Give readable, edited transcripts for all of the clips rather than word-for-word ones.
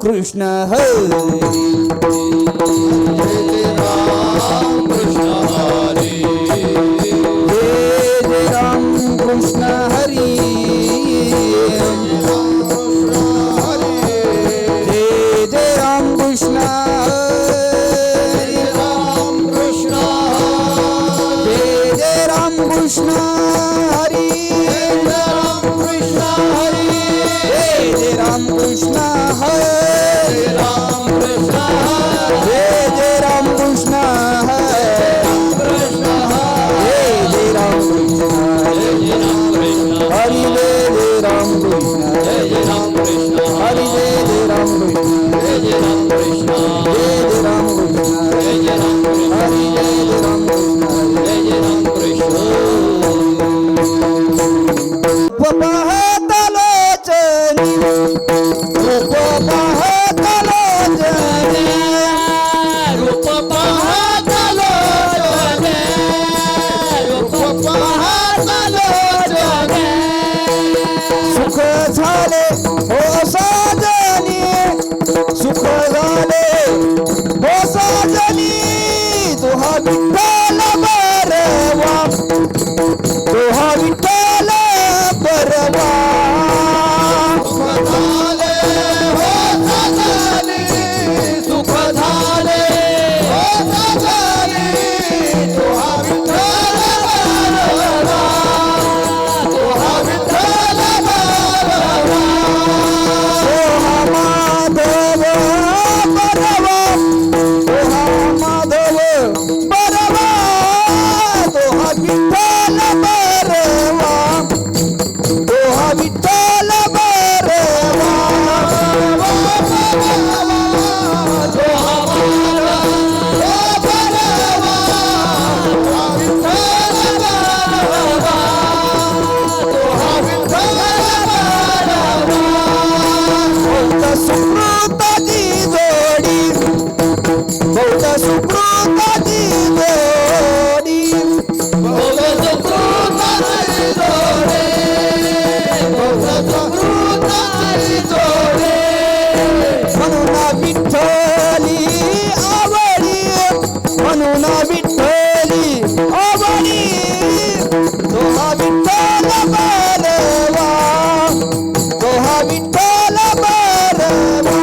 कृष्ण हरी जय राम कृष्ण हरी जय राम कृष्ण हरी जय राम कृष्ण हरी जय राम कृष्ण हरे जय राम कृष्ण हरे जय राम कृष्ण हरि जय राम कृष्ण हरि जय राम कृष्ण जय राम कृष्ण हरि जय राम कृष्ण पाहतलोचनी रूप पाहतलोचनी रूप पाहतलोचनी रूप पाहतलोचनी सुख झाले हो साजनी सुख झाले हो साजनी तुहा विठ्ठल बरवा तुहा विठ्ठल बरवा सुख झाले हो साजनी तुहा विठ्ठल बरवा तुहा विठ्ठल बरवा तुहा माधव बरवा तुहा माधव बरवा तुहा विठ्ठल बरवा तुहा विठ्ठल बरवा तुहा सुकृताची जोडी बहुत सुकृताची जोडी बहुत सुकृताची जोडी बहुत सुकृताची जोडी म्हणून विठ्ठली आवडी म्हणून विठ्ठली आवडी तुहा विठ्ठल बरवा तुहा विठ्ठल बरवा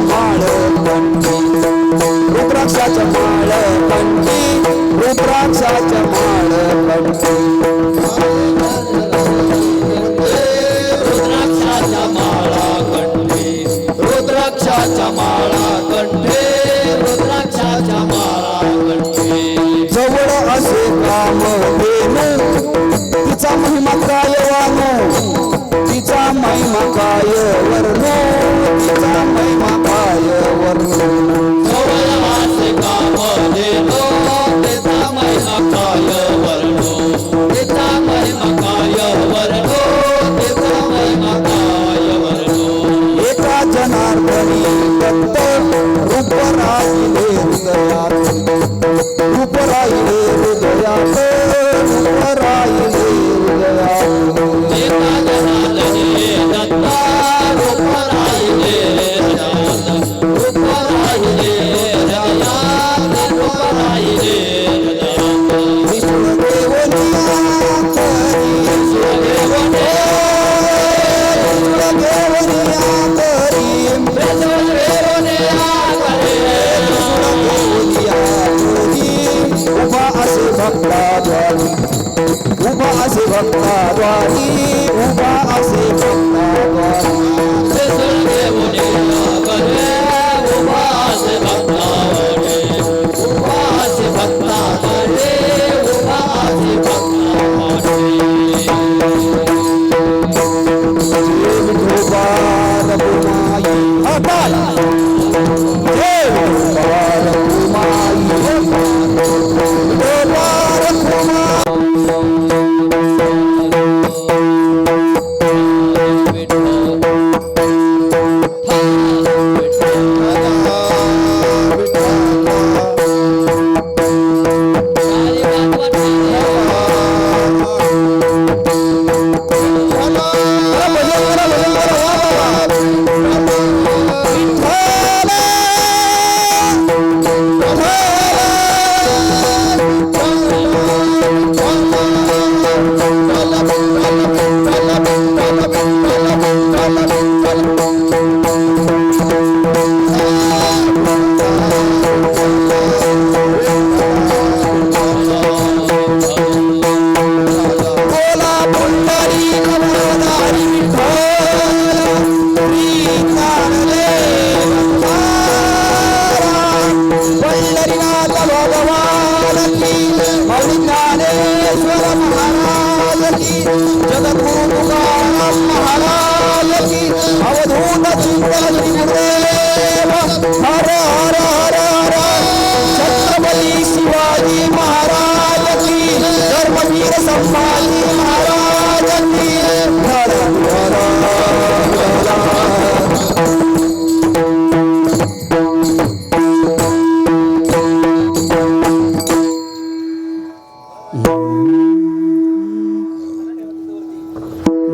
माळ कंठी रुद्राक्षाच्या माळ कंठी रुद्राक्षाच्या माळ कंठी रुद्राक्षाच्या माळा कंठे रुद्राक्षाच्या माळा कंठे रुद्राक्षाच्या माळा कंठे जवळ असे काम देणू तिचा महिमा काय वानो तिचा महिमा काय वर्णो तिचा महिमा काय वर्णो जवळवासे काम देतो त्याचा महिमा काय वर्णो त्याचा महिमा काय वर्णो त्याचा महिमा काय वर्णो एका जनार्दनी दत्त रूप राहिले हृदयात रूप राहिले हृदयात रूप राहिले हृदयात एका जनार्दनी दत्ता रूप राहिले हृदयात रूप राहिले हृदयात रूप राहिले हृदयात विष्णु देवनिया करी विष्णु देवनिया करी उभा असे भक्ताद्वारी उभा असे भक्ताद्वारी उभा असे भक्ताद्वारी विठोबा रघुमाई हटाल जय विठोबा रघुमाई विठोबा रघुमाई बोला पुंडरी कमलधारी विठ्ठल श्री ज्ञानदेव पंढरीनाथ भगवान की मौली ज्ञानेश्वर महाराज की जगद्गुरु तुकाराम महाराज की अवधूत चिंतन श्री गुरुदेव हर हर हर हर छत्रपती शिवाजी महाराज की धर्मवीर संभाजी महाराज की हर हर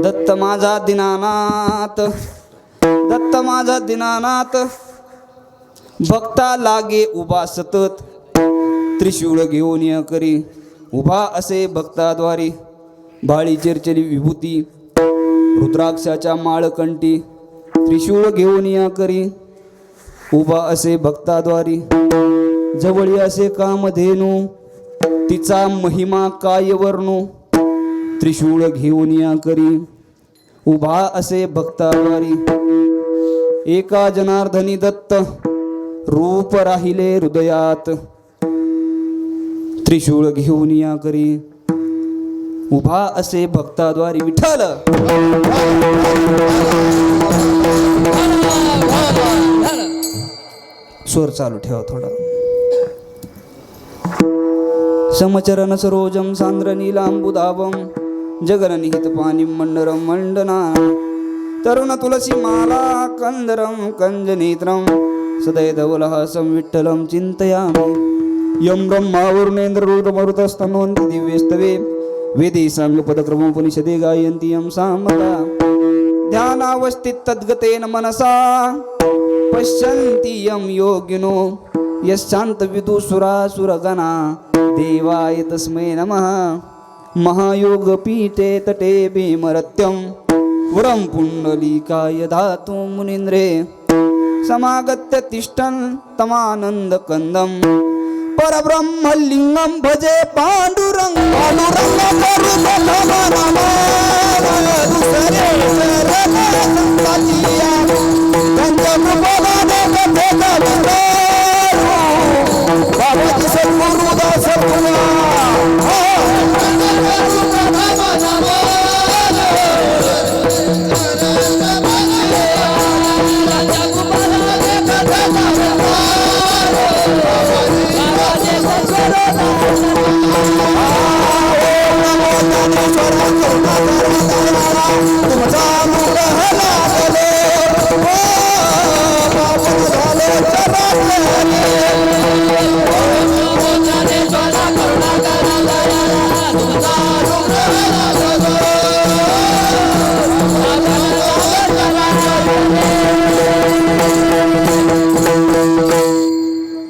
दत्त माझा दीनानाथ दत्त माझा दीनानाथ भक्ता लागे उभा सतत त्रिशूळ घेऊन या करी उभा असे भक्ताद्वारी भाळी चिरचली विभूती रुद्राक्षाच्या माळकंठी त्रिशूळ घेऊन या करी उभा असे भक्ताद्वारी जवळी असे कामधेनू तिचा महिमा काय वर्णू त्रिशूळ घेऊन या करी उभा असे भक्ताद्वारी एका जनार्दनी दत्त रूप राहिले हृदयात त्रिशूळ घेऊन या करी उभा असे भक्ताद्वारी विठ्ठल स्वर चालू ठेवा थोडा समचरण सरोजम सांद्र नीलांबुदावम जगननिहित पाणिं मंडरम मंडना तरुण तुलसी माला कंदरम कंजनेत्रम सदैधवलहासं विठ्ठलं चिन्तयामि यं ब्रह्मा वरुणेन्द्र रुद्रमरुतस्तनोन्ति दिव्यस्तवे वेदे साङ्गपदक्रमोपनिषदे गायन्ति यं सामदा ध्यानावस्थितद्गतेन मनसा पश्यन्ति यं योगिनो यश्चान्तविदुसुरासुरगणा देवाय तस्मै नमः महायोगपीठे तटे भीमरत्यं वरं पुण्डलीकाय धातु मुनीन्द्रे समागत्य तिष्ठन् तमानंद कंदम परब्रह्म लिंगम भजे पांडुरंग पांडुरंग करू दुसरे बाबाजी सद्गुरुदास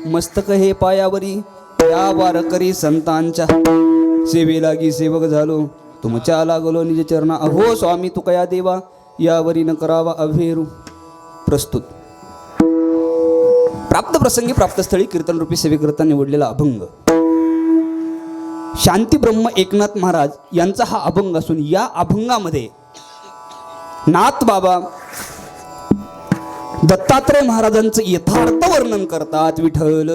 मस्तक हे पायावरी या वारकरी संतांच्या सेवे लागी सेवक झालो तुमच्या लागलो निज चरणा अहो स्वामी तुका या देवा यावरी न करावा अभेरू प्रस्तुत प्राप्त प्रसंगी प्राप्तस्थळी कीर्तन रूपी सेवेकरता निवडलेला अभंग शांती ब्रह्म एकनाथ महाराज यांचा हा अभंग असून या अभंगामध्ये नाथ बाबा दत्तात्रय महाराजांचं यथार्थ वर्णन करतात. विठ्ठल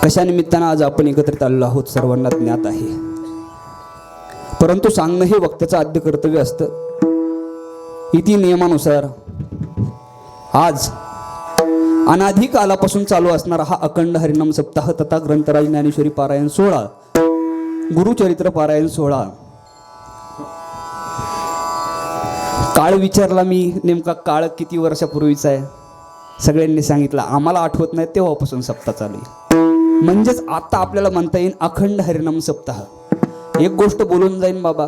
कशा निमित्तानं आज आपण एकत्रित आलेलो आहोत सर्वांना ज्ञात आहे, परंतु सांगणं हे वक्त्याचं आद्य कर्तव्य असतं. इति नियमानुसार आज अनाधी कालापासून चालू असणारा हा अखंड हरिनाम सप्ताह तथा ग्रंथराज ज्ञानेश्वरी पारायण सोहळा, गुरुचरित्र पारायण सोहळा. काळ विचारला मी, नेमका काळ किती वर्षापूर्वीचा आहे? सगळ्यांनी सांगितलं आम्हाला आठवत नाही, तेव्हापासून सप्ताह चालू आहे. म्हणजेच आता आपल्याला म्हणता येईल अखंड हरिनाम सप्ताह. एक गोष्ट बोलून जाईन बाबा,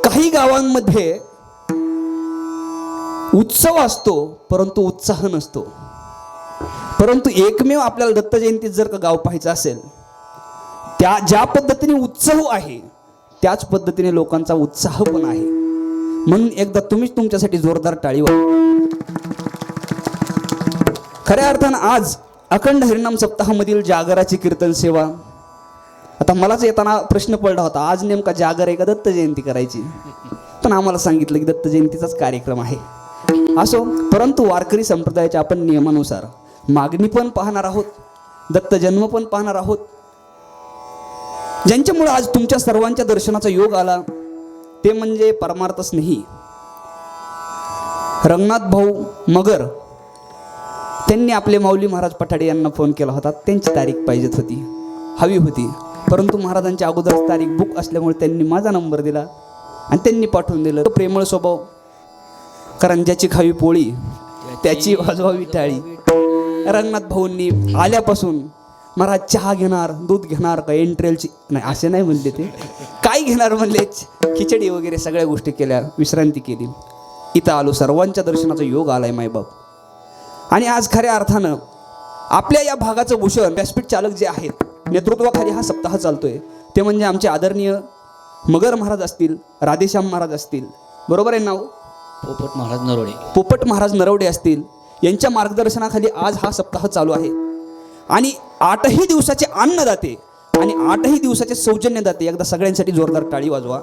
काही गावांमध्ये उत्सव असतो परंतु उत्साह नसतो. परंतु एकमेव आपल्याला दत्त जयंतीत जर का गाव पाहायचं असेल, त्या ज्या पद्धतीने उत्सव आहे त्याच पद्धतीने लोकांचा उत्साह पण आहे. म्हणून एकदा तुम्हीच तुमच्यासाठी जोरदार टाळी वाजवा. खऱ्या अर्थानं आज अखंड हरिनाम सप्ताहामधील जागराची कीर्तन सेवा. आता मलाच येताना प्रश्न पडला होता, आज नेमका जागर आहे का दत्त जयंती करायची? पण आम्हाला सांगितलं की दत्त जयंतीचाच कार्यक्रम आहे. असो, परंतु वारकरी संप्रदायाच्या आपण नियमानुसार मागणी पण पाहणार आहोत, दत्त जन्म पण पाहणार आहोत. ज्यांच्यामुळे आज तुमच्या सर्वांच्या दर्शनाचा योग आला ते म्हणजे परमार्थ स्नेही रंगनाथ भाऊ मगर. त्यांनी आपले माऊली महाराज पठाडे यांना फोन केला होता. त्यांची तारीख पाहिजेत होती, हवी होती, परंतु महाराजांच्या अगोदर तारीख बुक असल्यामुळे त्यांनी माझा नंबर दिला आणि त्यांनी पाठवून दिलं. प्रेमळ स्वभाव, कारण ज्याची खावी पोळी त्याची वाजवावी टाळी. रंगनाथ भाऊंनी आल्यापासून महाराज चहा घेणार, दूध घेणार का एंट्रेलची नाही असे नाही म्हणले, ते काय घेणार म्हणले, खिचडी वगैरे सगळ्या गोष्टी केल्या, विश्रांती केली. इथं आलो, सर्वांच्या दर्शनाचा योग आलाय मायबाप. आणि आज खऱ्या अर्थानं आपल्या या भागाचं भूषण व्यासपीठ चालक जे आहेत, नेतृत्वाखाली हा सप्ताह चालतोय, ते म्हणजे आमचे आदरणीय मगर महाराज असतील, राधेश्याम महाराज असतील, बरोबर आहे नाव? पोपट महाराज नरोडे. पोपट महाराज नरवडे असतील. यांच्या मार्गदर्शनाखाली आज हा सप्ताह चालू आहे. आणि 8ही दिवसाचे अन्नदाते आणि 8ही दिवसाचे सौजन्यदाते, एकदा सगळ्यांसाठी जोरदार टाळी वाजवा.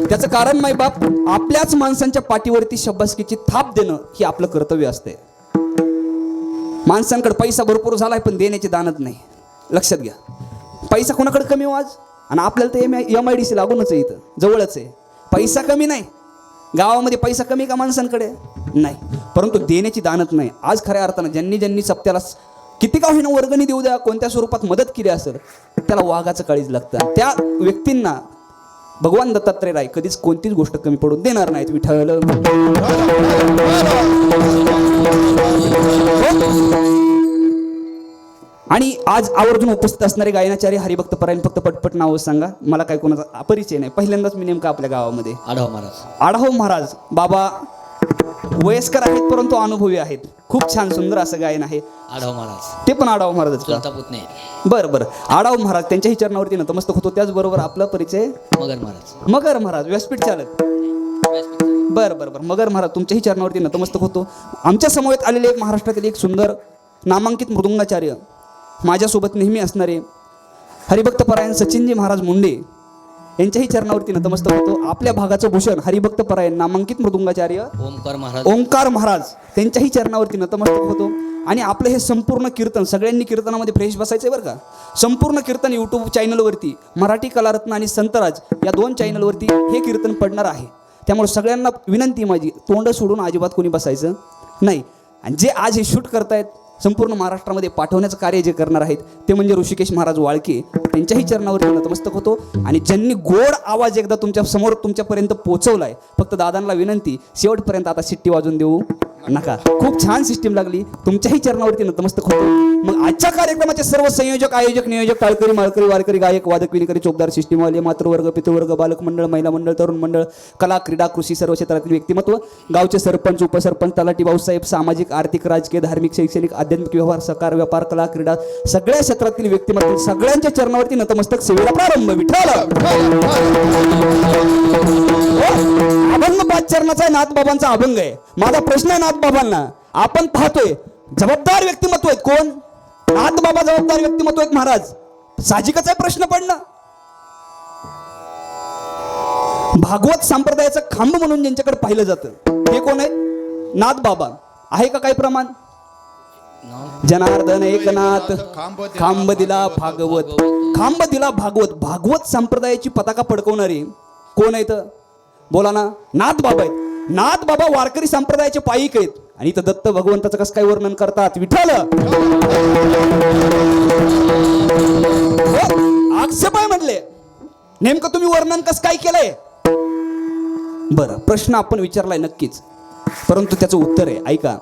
त्याचं कारण मायबाप, आपल्याच माणसांच्या पाठीवरती शब्बासकीची थाप देणं हे आपलं कर्तव्य असते. माणसांकडे पैसा भरपूर झालाय पण देण्याची दानत नाही. लक्षात घ्या, पैसा कोणाकडे कमी हो आज? आणि आपल्याला तर MIDC लागूनच आहे, इथं जवळच आहे. पैसा कमी नाही, गावामध्ये पैसा कमी का माणसांकडे? नाही, परंतु देण्याची दानत नाही. आज खऱ्या अर्थानं ज्यांनी ज्यांनी सप्त्याला किती का होईना वर्गणी देऊ द्या, कोणत्या स्वरूपात मदत केली असेल, त्याला वाघाचं काळीज लागतं. त्या व्यक्तींना भगवान दत्तात्रय राय कधीच कोणतीच गोष्ट कमी पडून देणार नाहीत. विठ्ठल आणि आज आवर्जून उपस्थित असणारे गायनाचार्य हरिभक्त परायण, फक्त पटपट नाव सांगा, मला काय कोणाचा अपरिचय नाही. पहिल्यांदाच मी नेमका आपल्या गावामध्ये आढाव महाराज. आढाव महाराज बाबा वयस्कर आहेत परंतु अनुभवी आहेत. खूप छान सुंदर असं गायन आहे. आढाव महाराज ते पण आढाव महाराजच का? चुलता पुतणे बरं बरं. आढाव महाराज त्यांच्याही चरणावरती नतमस्तक होतो. त्याचबरोबर आपला परिचय मगर महाराज मगर महाराज व्यासपीठ चालक. बरं बरं बरं. मगर महाराज तुमच्याही चरणावरती नतमस्तक होतो. आमच्या समवेत आलेले एक महाराष्ट्रातील एक सुंदर नामांकित मृदुंगाचार्य, माझ्यासोबत नेहमी असणारे हरिभक्त परायण सचिनजी महाराज मुंडे यांच्याही चरणावरती नतमस्तक होतो. आपल्या भागाचं भूषण हरिभक्त परायण नामांकित मृदुंगाचार्य ओमकार महाराज ओंकार महाराज त्यांच्याही चरणावरती नतमस्तक होतो. आणि आपलं हे संपूर्ण कीर्तन, सगळ्यांनी कीर्तनामध्ये फ्रेश बसायचं बरं का. संपूर्ण कीर्तन यूट्यूब चॅनलवरती मराठी कलारत्न आणि संतराज या 2 चॅनलवरती हे कीर्तन पडणार आहे. त्यामुळे सगळ्यांना विनंती माझी, तोंड सोडून अजिबात कोणी बसायचं नाही. आणि जे आज हे शूट करतायत, संपूर्ण महाराष्ट्रामध्ये पाठवण्याचं कार्य जे करणार आहेत ते म्हणजे ऋषिकेश महाराज वाळके, त्यांच्याही चरणावरती नतमस्तक होतो. आणि ज्यांनी गोड आवाज एकदा तुमच्या समोर तुमच्यापर्यंत पोहोचवलाय, फक्त दादांना विनंती, शेवटपर्यंत आता शिट्टी वाजून देऊ नका. खूप छान सिस्टीम लागली. तुमच्याही चरणावरती नतमस्तक होतो. मग आजच्या कार्यक्रमाचे सर्व संयोजक, आयोजक, नियोजक, टाळकरी, माळकरी, वारकरी, गायक, वादक, विणकरी, चोपदार, सिस्टीमवाले, मातृवर्ग, पितृवर्ग, बालक मंडळ, महिला मंडळ, तरुण मंडळ, कला, क्रीडा, कृषी, सर्व क्षेत्रातील व्यक्तिमत्व, गावचे सरपंच, उपसरपंच, तलाठी, भाऊसाहेब, सामाजिक, आर्थिक, राजकीय, धार्मिक, शैक्षणिक, आध्यात्मिक, व्यवहार, सहकार, व्यापार, कला, क्रीडा, सगळ्या क्षेत्रातील व्यक्तिमत्व सगळ्यांच्या चरणावरती नतमस्तक. सेवेला प्रारंभ. विठ्ठल. अभंग 5 चरणाचा नाथबाबांचा अभंग आहे. माझा प्रश्न आहे नाथबाबांना, आपण पाहतोय जबाबदार व्यक्तिमत्व आहेत. कोण? नाथबाबा जबाबदार व्यक्तिमत्व आहेत महाराज. साहजिकच आहे प्रश्न पडणं. भागवत संप्रदायाचा खांब म्हणून ज्यांच्याकडे पाहिलं जातं ते कोण आहे? नाथबाबा. आहे का काही प्रमाण? जनार्दन एकनाथ खांब दिला भागवत, खांब दिला भागवत. भागवत संप्रदायाची पताका फडकवणारे कोण आहेत? बोला ना. नाथबाबा आहेत. नाथबाबा वारकरी संप्रदायाचे पायिक आहेत. आणि इथं दत्त भगवंताचं कसं काय वर्णन करतात? विठ्ठल. आक्षेप आहे म्हणले. नेमकं तुम्ही वर्णन कसं काय केलंय? बरं, प्रश्न आपण विचारलाय नक्कीच, परंतु त्याचं उत्तर आहे. ऐका,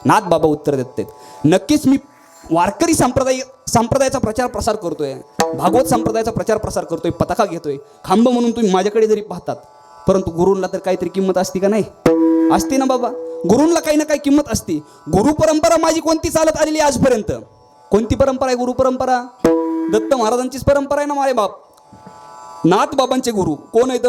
नाथबाबा उत्तर देत आहेत. नक्कीच मी वारकरी संप्रदायाचा प्रचार प्रसार करतोय, भागवत संप्रदायाचा प्रचार प्रसार करतोय, पताका घेतोय, खांब म्हणून तुम्ही माझ्याकडे जरी पाहतात, परंतु गुरूंना तर काहीतरी किंमत असते का नाही? असते ना बाबा. गुरूंना काही ना काही किंमत असते. गुरु परंपरा माझी कोणती चालत आलेली आजपर्यंत? कोणती परंपरा आहे? गुरु परंपरा दत्त महाराजांचीच परंपरा आहे ना माझे बाप. नाथबाबांचे गुरु कोण आहेत?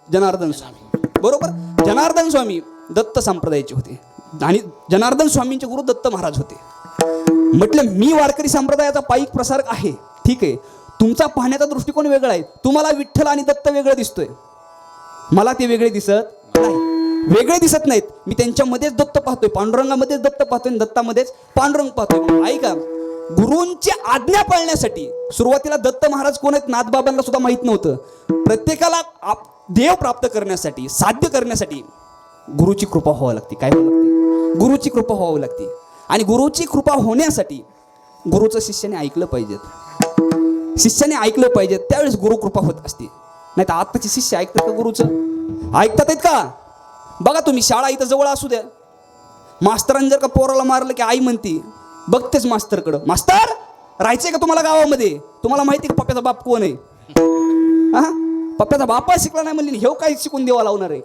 जनार्दन स्वामी. बरोबर. जनार्दन स्वामी दत्त संप्रदायाचे होते आणि जनार्दन स्वामींचे गुरु दत्त महाराज होते. म्हटलं मी वारकरी संप्रदायाचा पायिक प्रसारक आहे, ठीक आहे. तुमचा पाहण्याचा दृष्टिकोन वेगळा आहे. तुम्हाला विठ्ठल आणि दत्त वेगळं दिसतोय, मला ते वेगळे दिसत नाही. वेगळे दिसत नाहीत. मी त्यांच्यामध्येच दत्त पाहतोय, पांडुरंगामध्येच दत्त पाहतोय, दत्तामध्येच पांडुरंग पाहतोय. ऐका, गुरूंची आज्ञा पाळण्यासाठी सुरुवातीला दत्त महाराज कोण आहेत नाथबाबांना सुद्धा माहित नव्हतं. प्रत्येकाला देव प्राप्त करण्यासाठी, साध्य करण्यासाठी गुरुची कृपा व्हावी लागते. काय व्हावं लागते? गुरुची कृपा व्हावी लागते. आणि गुरुची कृपा होण्यासाठी गुरुचं शिष्याने ऐकलं पाहिजे. शिष्याने ऐकलं पाहिजे, त्यावेळेस गुरु कृपा होत असते. नाही तर आत्ताचे शिष्य ऐकतात का गुरुचं? ऐकतात आहेत का? बघा तुम्ही, शाळा इथं जवळ असू द्या, मास्तरांनी जर का पोराला मारलं की आई म्हणती, बघतेच मास्तरकडं, मास्तर राहायचंय का तुम्हाला गावामध्ये? तुम्हाला माहिती का पप्प्याचा बाप कोण आहे? हा, पप्प्याचा बापा शिकला नाही म्हणली, हे काय शिकून देवा लावणार आहे?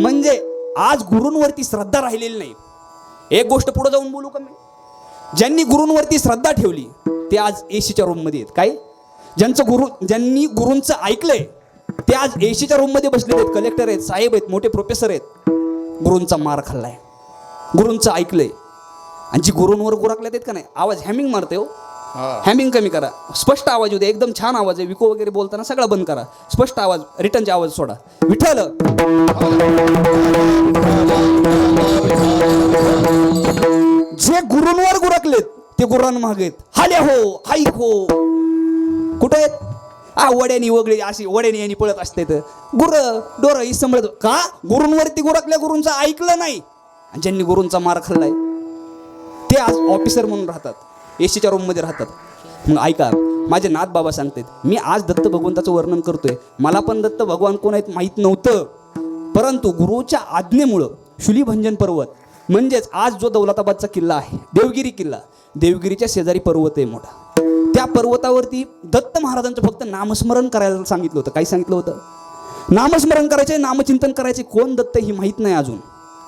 म्हणजे आज गुरूंवरती श्रद्धा राहिलेली नाही. एक गोष्ट पुढे जाऊन बोलू का मी? ज्यांनी गुरूंवरती श्रद्धा ठेवली ते आज एसीच्या रूममध्ये आहेत. काय? ज्यांनी गुरूंचं ऐकलंय ते आज एसीच्या रूममध्ये बसलेले आहेत. कलेक्टर आहेत, साहेब आहेत, मोठे प्रोफेसर आहेत. गुरूंचा मार खाल्लाय, गुरूंचं ऐकलंय. आणि जी गुरूंवर गुराकल्यात आहेत का नाही, आवाज हॅमिंग मारते हो, हॅमिंग कमी करा, स्पष्ट आवाज येऊ दे. एकदम छान आवाज आहे. विको वगैरे बोलताना सगळं बंद करा, स्पष्ट आवाज, रिटर्नचे आवाज सोडा. विठ्ठल. जे गुरूंवर गुरकलेत ते गुरांमागे आहेत. हाल्या हो, हाई हो, कुठे आहेत? वड्यानी वगळे अशी वड्यानी यांनी पळत असते. गुर डोर ही सांभाळत का? गुरूंवरती गुरकल्या, गुरूंचं ऐकलं नाही. आणि ज्यांनी गुरूंचा मार खाल्लाय ते आज ऑफिसर म्हणून राहतात, एसीच्या रूममध्ये राहतात. मग ऐका, माझे नाथबाबा सांगतात, मी आज दत्त भगवंताचं वर्णन करतोय. मला पण दत्त भगवान कोण आहेत माहीत नव्हतं, परंतु गुरुच्या आज्ञेमुळं शुलीभंजन पर्वत म्हणजेच आज जो दौलताबादचा किल्ला आहे, देवगिरी किल्ला, देवगिरीच्या शेजारी पर्वत आहे मोठा. त्या पर्वतावरती दत्त महाराजांचं फक्त नामस्मरण करायला सांगितलं होतं. काय सांगितलं होतं? नामस्मरण करायचे, नामचिंतन करायचे. कोण दत्त ही माहीत नाही अजून.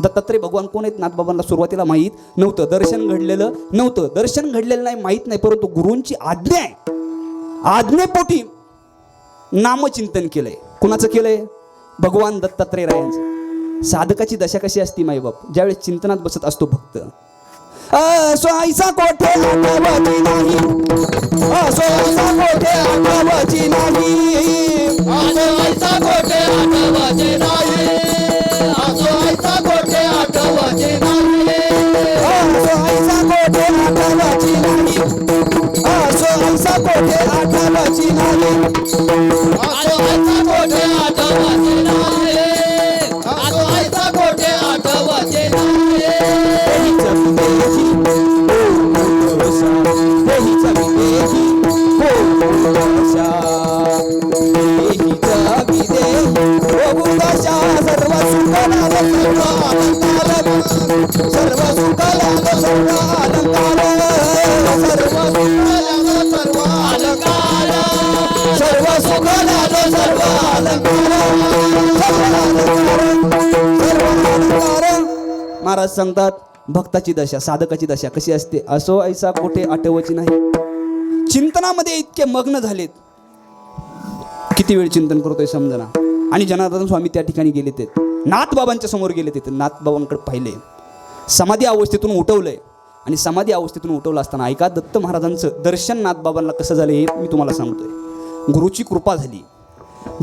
दत्तात्रय भगवान कोण आहेत नाथबाबांना सुरुवातीला माहीत नव्हतं. दर्शन घडलेलं नव्हतं. दर्शन घडलेलं नाही माहीत नाही, परंतु गुरूंची आज्ञा आहे. आज्ञेपोटी नामचिंतन केलंय. कुणाचं केलंय? भगवान दत्तात्रय रायांचं. साधकाची दशा कशी असती माईबाप? ज्यावेळेस चिंतनात बसत असतो भक्त, सोयीचा कोठे आठवची नाही, सोयीचा कोठे आठवची नाही, सोयीचा कोठे आठवचे नाही, सोयीचा कोठे आठवचे नाही, सोयीचा कोठे आठवची नाही, सोयीचा कोठे आठवची नाही, सोयीचा कोठे आठवचे नाही, सोयीचा कोठे आठवचे नाही. सर्व सुखाला सर्व अलंकार, सर्व सर्व अलंकार, सर्व सुखाला सर्व अलंकार. महाराज सांगतात भक्ताची दशा, साधकाची दशा कशी असते? असो ऐसा कोठे आठवची नाही. चिंतनामध्ये इतके मग्न झालेत. किती वेळ चिंतन करतोय समजना. आणि जनार्दन स्वामी त्या ठिकाणी गेले, ते नाथबाबांच्या समोर गेले, ते नाथबाबांकडे पाहिले. समाधी अवस्थेतून उठवलंय. आणि समाधी अवस्थेतून उठवलं असताना ऐका दत्त महाराजांचं दर्शन नाथबाबांना कसं झालं हे मी तुम्हाला सांगतोय. गुरुची कृपा झाली.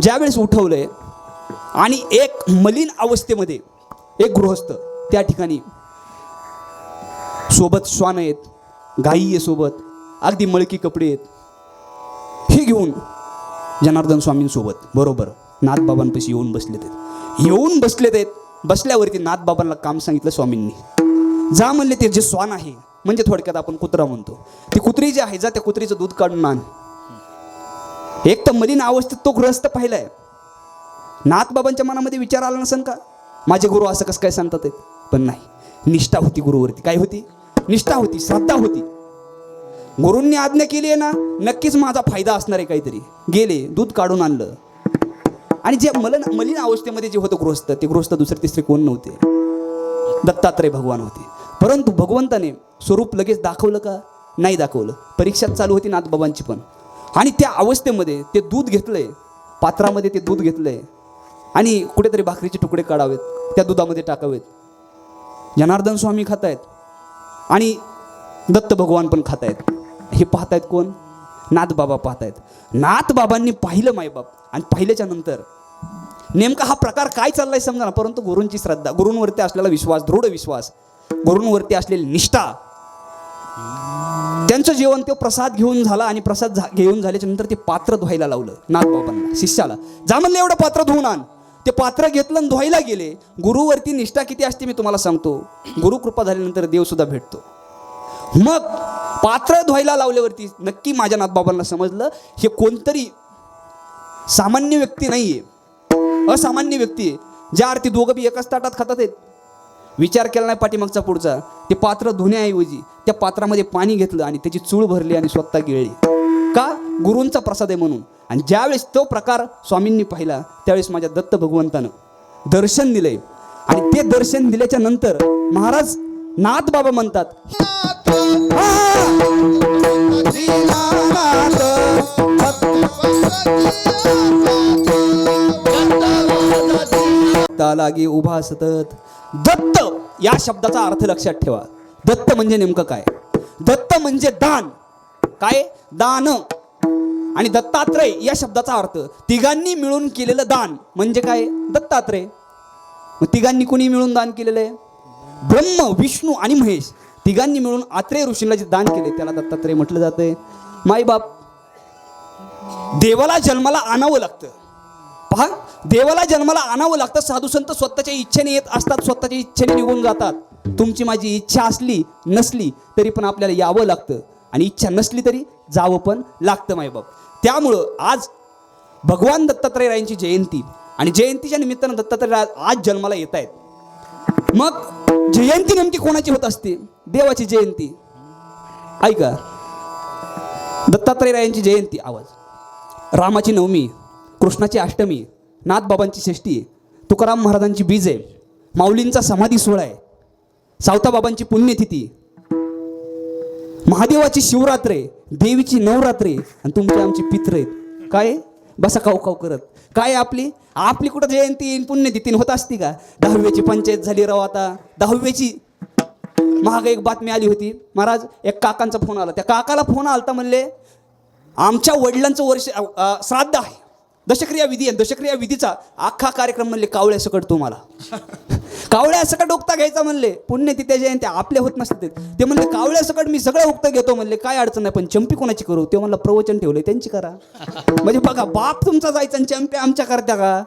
ज्यावेळेस उठवलंय आणि एक मलिन अवस्थेमध्ये एक गृहस्थ त्या ठिकाणी, सोबत श्वान आहेत, गायी आहे सोबत, अगदी मळकी कपडे आहेत, हे घेऊन जनार्दन स्वामींसोबत बरोबर नाथबाबांपाशी येऊन बसलेत आहेत. येऊन बसलेत आहेत. बसल्यावरती नाथबाबांना काम सांगितलं स्वामींनी. जा म्हणले, ते जे श्वान आहे म्हणजे थोडक्यात आपण कुत्रा म्हणतो, ती कुत्री जी आहे, जा त्या कुत्रीचं दूध काढून आण. एक तर मलिन अवस्थेत तो गृहस्थ पाहिलाय. नाथबाबांच्या मनामध्ये विचार आला नसेल का, माझे गुरु असं कसं काय सांगतात आहेत? पण नाही, निष्ठा होती गुरुवरती. काय होती? निष्ठा होती, श्रद्धा होती. गुरूंनी आज्ञा केली आहे ना, नक्कीच माझा फायदा असणार आहे काहीतरी. गेले, दूध काढून आणलं. आणि जे मलिन अवस्थेमध्ये जे होतं गृहस्थ, ते गृहस्थ दुसरे तिसरे कोण नव्हते, दत्तात्रय भगवान होते. परंतु भगवंताने स्वरूप लगेच दाखवलं का? नाही दाखवलं. परीक्षा चालू होती नाथबाबांची पण. आणि त्या अवस्थेमध्ये ते दूध घेतलंय, पात्रामध्ये ते दूध घेतलंय आणि कुठेतरी भाकरीचे तुकडे काढावेत, त्या दुधामध्ये टाकावेत. जनार्दन स्वामी खातायत आणि दत्त भगवान पण खातायत. हे पाहतायत कोण? नाथबाबा पाहतायत. नाथबाबांनी पाहिलं मायबाप. आणि पाहिल्याच्या नंतर नेमका हा प्रकार काय चाललाय समजा ना, परंतु गुरूंची श्रद्धा, गुरूंवरती असलेला विश्वास, दृढ विश्वास, गुरूंवरती असलेली निष्ठा, त्यांचं जेवण तो प्रसाद घेऊन झाला. आणि प्रसाद घेऊन झाल्याच्या नंतर ते पात्र धुवायला लावलं नाथबाबांना, शिष्याला. जा म्हणलं एवढं पात्र धुवून आण. ते पात्र घेतलं आणि धुवायला गेले. गुरुवरती निष्ठा किती असते मी तुम्हाला सांगतो. गुरु कृपा झाल्यानंतर देव सुद्धा भेटतो. मग पात्र धुवायला लावल्यावरती नक्की माझ्या नाथबाबांना समजलं हे कोणतरी सामान्य व्यक्ती नाहीये, असामान्य व्यक्ती आहे. ज्या अर्थी दोघं बी एकाच ताटात खातात आहेत. विचार केला नाही पाठीमागचा पुढचा. ते पात्र धुण्याऐवजी त्या पात्रामध्ये पाणी घेतलं आणि त्याची चूळ भरली आणि स्वतः गिळली. का? गुरूंचा प्रसाद आहे म्हणून. आणि ज्यावेळेस तो प्रकार स्वामींनी पाहिला त्यावेळेस माझ्या दत्त भगवंतानं दर्शन दिलंय. आणि ते दर्शन दिल्याच्या नंतर महाराज नाथबाबा म्हणतात, लागे उभा सतत. दत्त या शब्दाचा अर्थ लक्षात ठेवा. दत्त म्हणजे नेमकं काय? दत्त म्हणजे दान. काय? दान. आणि दत्तात्रय या शब्दाचा अर्थ तिघांनी मिळून केलेलं दान म्हणजे काय? दत्तात्रय. मग तिघांनी कोणी मिळून दान केलेलं आहे? ब्रह्म, विष्णू आणि महेश तिघांनी मिळून आत्रेय ऋषीला जे दान केले त्याला दत्तात्रय म्हटलं जातंय. माईबाप, देवाला जन्माला आणावं लागतं. पहा, देवाला जन्माला आणावं लागतं. साधू संत स्वतःच्या इच्छेने येत असतात, स्वतःच्या इच्छेने निघून जातात. तुमची माझी इच्छा असली नसली तरी पण आपल्याला यावं लागतं. आणि इच्छा नसली तरी जावं पण लागतं माईबाप. त्यामुळं आज भगवान दत्तात्रय रायांची जयंती आणि जयंतीच्या निमित्तानं दत्तात्रय आज जन्माला येत आहेत. मग जयंती नेमकी कोणाची होत असते? देवाची जयंती. ऐका, दत्तात्रय रायांची जयंती. आवाज. रामाची नवमी, कृष्णाची अष्टमी, नाथबाबांची षष्टी, तुकाराम महाराजांची बीज आहे, माऊलींचा समाधी सोहळा आहे, सावताबाबांची पुण्यतिथी, महादेवाची शिवरात्र आहे, देवीची नवरात्र आहे, आणि तुमची आमची पित्र आहेत. काय बसा काव काव करत. काय आपली आपली कुठं जयंती पुण्यतिथी होत असती का? 10वीची पंचायत झाली राव आता. 10वीची महाग एक बातमी आली होती महाराज. एक काकांचा फोन आला. त्या काकाला फोन आलता म्हणले आमच्या वडिलांचं वर्ष श्राद्ध आहे, दशक्रिया विधी आहे, दशक्रिया विधीचा अख्खा कार्यक्रम म्हणले कावळ्या सकट तुम्हाला कावळ्या सकट उक्ता घ्यायचा म्हणले. पुण्यतिथ्या जयंत्या आपल्या होत नसते ते म्हणले कावळ्या सकट मी सगळं उक्ता घेतो म्हणले, काय अडचण नाही, पण चंपी कोणाची करू? ते म्हणलं प्रवचन ठेवले त्यांची करा. म्हणजे बघा बाप तुमचा जायचा आणि चंपी आमच्या करत्या का?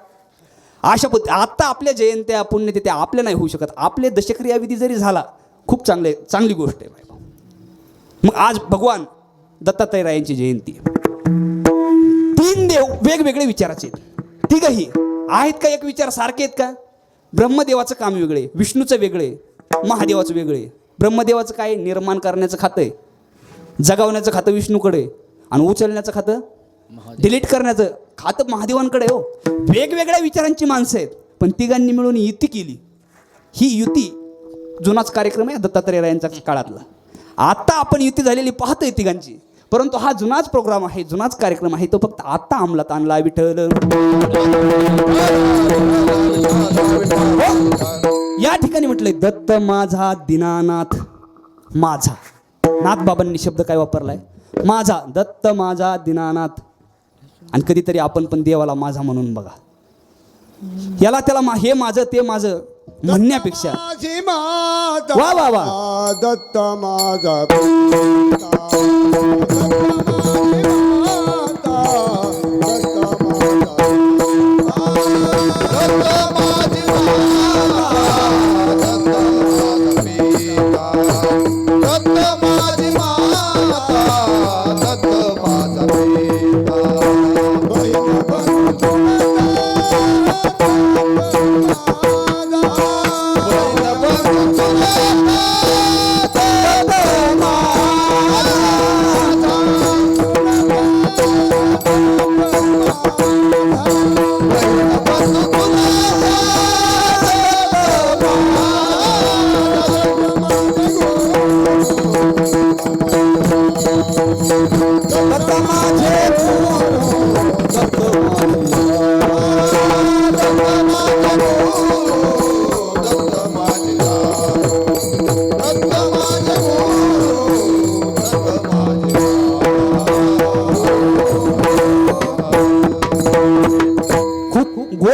अशा आता आपल्या जयंत्या पुण्यतिथ्या आपल्या नाही होऊ शकत. आपले दशक्रिया विधी जरी झाला खूप चांगली गोष्ट आहे. मग आज भगवान दत्तात्रयाची जयंती. 3 देव वेगवेगळे विचाराचे तिघही आहेत का? एक विचार सारखे आहेत का? ब्रह्मदेवाचं काम वेगळे, विष्णूचं वेगळे, महादेवाचं वेगळे. ब्रह्मदेवाचं काय? निर्माण करण्याचं खातं आहे, जगावण्याचं खातं विष्णूकडे, आणि उचलण्याचं खातं डिलीट करण्याचं खातं महादेवांकडे. हो, वेगवेगळ्या विचारांची माणसं आहेत, पण तिघांनी मिळून युती केली. ही युती जुनाच कार्यक्रम आहे दत्तात्रयाच्या काळातला. आता आपण युती झालेली पाहतोय तिघांची, परंतु हा जुनाच प्रोग्राम आहे, जुनाच कार्यक्रम आहे, तो फक्त आता अंमलात आणला. विठ्ठल या ठिकाणी म्हटलंय दत्त माझा दीनानाथ. माझा नाथ बाबांनी शब्द काय वापरलाय? माझा. दत्त माझा दीनानाथ. आणि कधीतरी आपण पण देवाला माझा म्हणून बघा. याला त्याला हे माझं ते माझं म्हणण्यापेक्षा वा वा वा दत्त माझा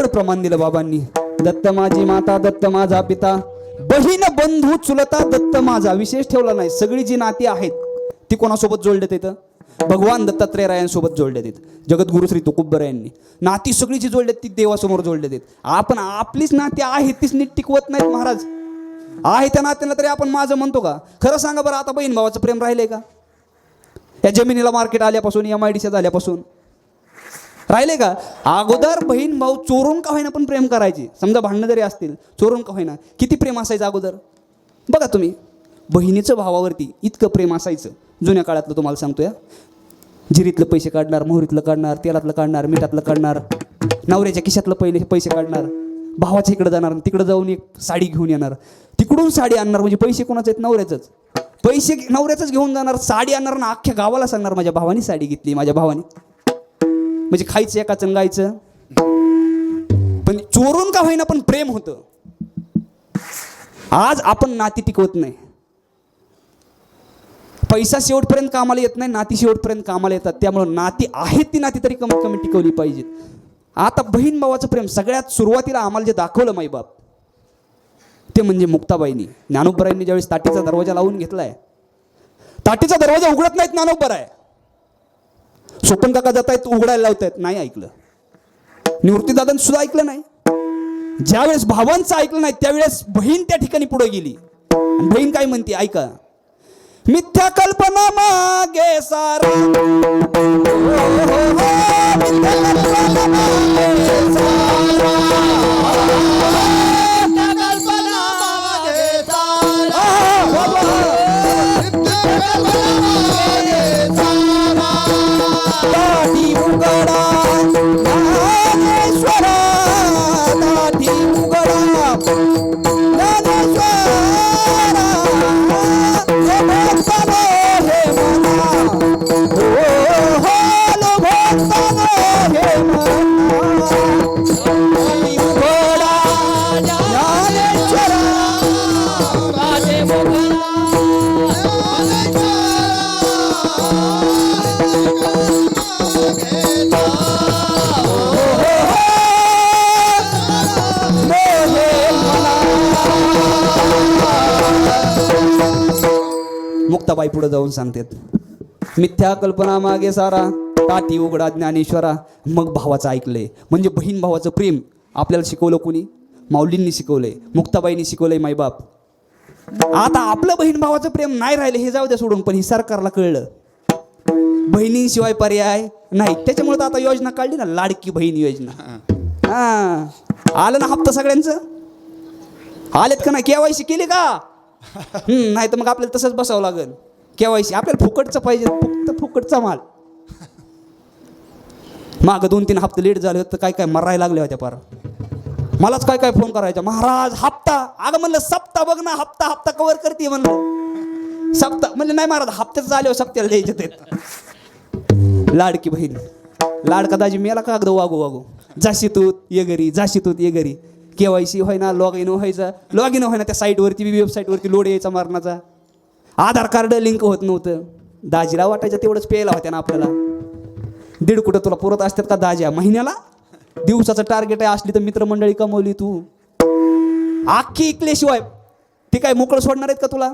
प्रमाण दिलं बाबांनी. दत्त माझी माता, दत्त माझा पिता, बहीण बंधू चुलता दत्त माझा. विशेष ठेवला नाही. सगळी जी नाती आहेत ती कोणासोबत जोडण्यात येतं? भगवान दत्तात्रयासोबत जोडण्यात येत. जगद्गुरु श्री तुकोबरायांनी नाती सगळी जी जोडल्यात ती देवासमोर जोडण्यात येत. आपण आपलीच नाती आहेत तीच नीट टिकवत नाहीत महाराज. आहे त्या नात्याला तरी आपण माझं म्हणतो का? खरं सांगा बरं, आता बहीण भावाचं प्रेम राहिलंय का? या जमिनीला मार्केट आल्यापासून, MIDC झाल्यापासून राहिले का? अगोदर बहीण भाऊ चोरून का होईना पण प्रेम करायचे. समजा भांडणं जरी असतील चोरून का होईना, किती प्रेम असायचं अगोदर बघा तुम्ही. बहिणीचं भावावरती इतकं प्रेम असायचं जुन्या काळातलं. तुम्हाला सांगतोय, जिरीतलं पैसे काढणार, मोहरीतलं काढणार, तेलातलं काढणार, मिठातलं काढणार, नवऱ्याच्या खिशातलं पैसे काढणार, भावाच्या इकडे जाणार, तिकडे जाऊन एक साडी घेऊन येणार, तिकडून साडी आणणार. म्हणजे पैसे कोणाचे आहेत? नवऱ्याचंच. पैसे नवऱ्याचंच घेऊन जाणार, साडी आणणार ना अख्ख्या गावाला सांगणार माझ्या भावानी साडी घेतली, माझ्या भावानी. म्हणजे खायचं एकाचं गायचं, पण चोरून का होईना पण प्रेम होतं. आज आपण नाती टिकवत नाही. पैसा शेवटपर्यंत कामाला येत नाही, नाती शेवटपर्यंत कामाला येतात. त्यामुळे नाती आहेत ती नाती तरी कमीत कमी टिकवली पाहिजेत. आता बहीण भावाचं प्रेम सगळ्यात सुरुवातीला आम्हाला जे दाखवलं माईबाप ते म्हणजे मुक्ताबाईंनी. ज्ञानोबरायांनी ज्यावेळेस ताटीचा दरवाजा लावून घेतलाय, ताटीचा दरवाजा उघडत नाहीत ज्ञानोबराय. सोपन काका जात आहेत उघडायला लावतायत, नाही ऐकलं. निवृत्तीदादांनी सुद्धा ऐकलं नाही. ज्यावेळेस भावांचं ऐकलं नाही त्यावेळेस बहीण त्या ठिकाणी पुढे गेली. बहीण काय म्हणते ऐका. मिथ्या कल्पना मागे सारा, दाढी उघडा ज्ञानेश्वरा, दाढी उघडा. मुक्ताबाई पुढे जाऊन सांगतात मिथ्या कल्पना मागे सारा ताटी उघडा ज्ञानेश्वरा. मग भावाचं ऐकलंय म्हणजे बहीण भावाचं प्रेम आपल्याला शिकवलं कोणी? माऊलींनी शिकवलंय, मुक्ताबाईंनी शिकवलंय मायबाप. आता आपलं बहीण भावाचं प्रेम नाही राहिलं हे जाऊ द्या सोडून, पण हे सरकारला कळलं बहिणींशिवाय पर्याय नाही. त्याच्यामुळे तर आता योजना काढली ना, लाडकी बहीण योजना. हा आलं ना हप्ता सगळ्यांचं? आलेत का नाही? केवायसी केली का? नाही तर मग आपल्याला तसंच बसावं लागेल. केवायसी आपल्याला फुकटचं पाहिजे, फक्त फुकटचा माल. मागं 2-3 हप्ते लेट झाले होते, काय काय मरायला लागले होत्या पार. मलाच काय काय फोन करायचा, महाराज हप्ता. अगं म्हणलं सप्ता बघ ना, हप्ता हप्ता कव्हर करते म्हणलं. सप्ता म्हणलं नाही महाराज, हप्त्याच आले सप्त्याला द्यायचे ते. लाडकी बहीण लाडका दाजी मेला कागद वागू वागू. जाशी तू ये घरी, जाशी तू ये घरी. केवायसी व्हायना, लॉग इन व्हायचं, लॉग इन व्हायना त्या साईटवरती वेबसाईटवरती लोड यायचा मारणाचा. आधार कार्ड लिंक होत नव्हतं. दाजीला वाटायचं तेवढंच प्यायला होत्या ना आपल्याला. 1.5 कोटी तुला पुरत असतात का दाज्या महिन्याला? दिवसाचं टार्गेट आहे, असली तर मित्रमंडळी कमवली तू. अख्खी इकल्याशिवाय ते काय मोकळं सोडणार आहेत का तुला?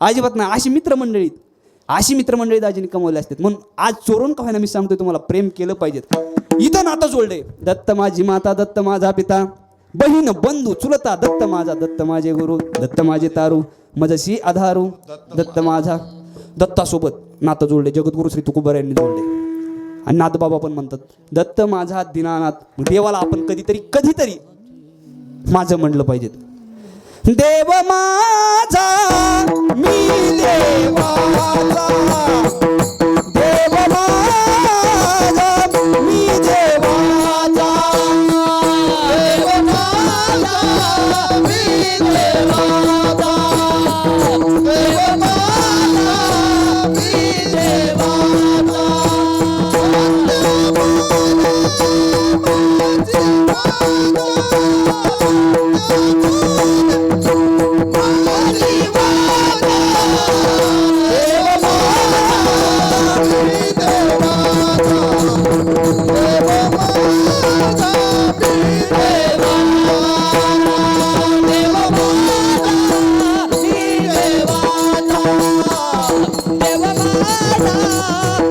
अजिबात नाही. अशी मित्रमंडळी दाजीने कमवले असतात. म्हणून आज चोरून का व्हायना मी सांगतोय तुम्हाला, प्रेम केलं पाहिजेत. इथं नातं जोडलंय. दत्त माझी माता, दत्त माझा पिता, बहीण बंधू चुलता, दत्त माझा, दत्त माझे गुरु, दत्त माझे तारू, मजशी आधारू, दत्त माझा. दत्तासोबत नातं जोडले जगद्गुरु श्री तुकोबार यांनी जोडले. आणि नाथबाबा पण म्हणतात दत्त माझा दीनानाथ. देवाला आपण कधीतरी माझं म्हणलं पाहिजे. देव माझा मी देवाचा, देव माझा मी देवाचा, देव माझा मी देवाचा, देव माझा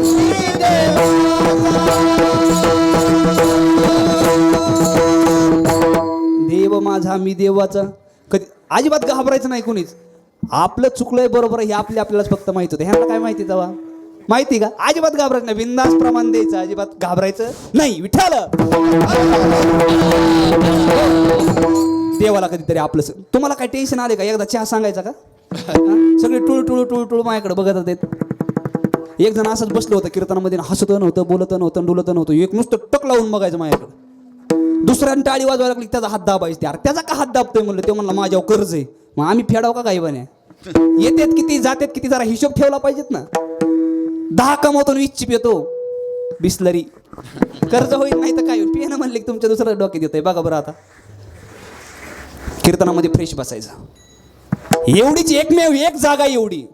मी देवाचा. देव माझा मी देवाचा. कधी अजिबात घाबरायचं नाही कोणीच. आपलं चुकलंय बरोबर हे आपल्यालाच फक्त माहित होतं. ह्यांना काय माहिती तेव्हा? माहिती का? अजिबात घाबरायचं नाही, बिंदास प्रमाण द्यायचं, अजिबात घाबरायचं नाही. विठ्ठल देवाला कधीतरी आपलं. तुम्हाला काय टेन्शन आले का? एकदा चहा सांगायचा का? सगळे टुळ माझ्याकडे बघत होते. एक जण असंच बसलं होतं कीर्तनामध्ये, हसत नव्हतं, बोलत नव्हतं, डुलत नव्हतं. एक नुसतं टक लावून बघायचं माझ्याकडे. दुसऱ्यानं टाळी वाजवायला लागली, त्याचा हात दाबायचे. अरे त्याचा का हात दाबतोय म्हणलं. ते म्हणलं माझ्यावर कर्ज आहे. मग आम्ही फेडाव का काही बने? येतात किती जातात किती, जरा हिशोब ठेवला पाहिजेत ना. 10 कमवतो 20 चिप येतो बिस्लरी. कर्ज होईल नाही तर काय होईल? पियानं म्हणले की तुमच्या दुसरं डोक्यात येतंय. बघा बरं आता कीर्तनामध्ये फ्रेश बसायचं. एवढीच एकमेव एक जागा एवढी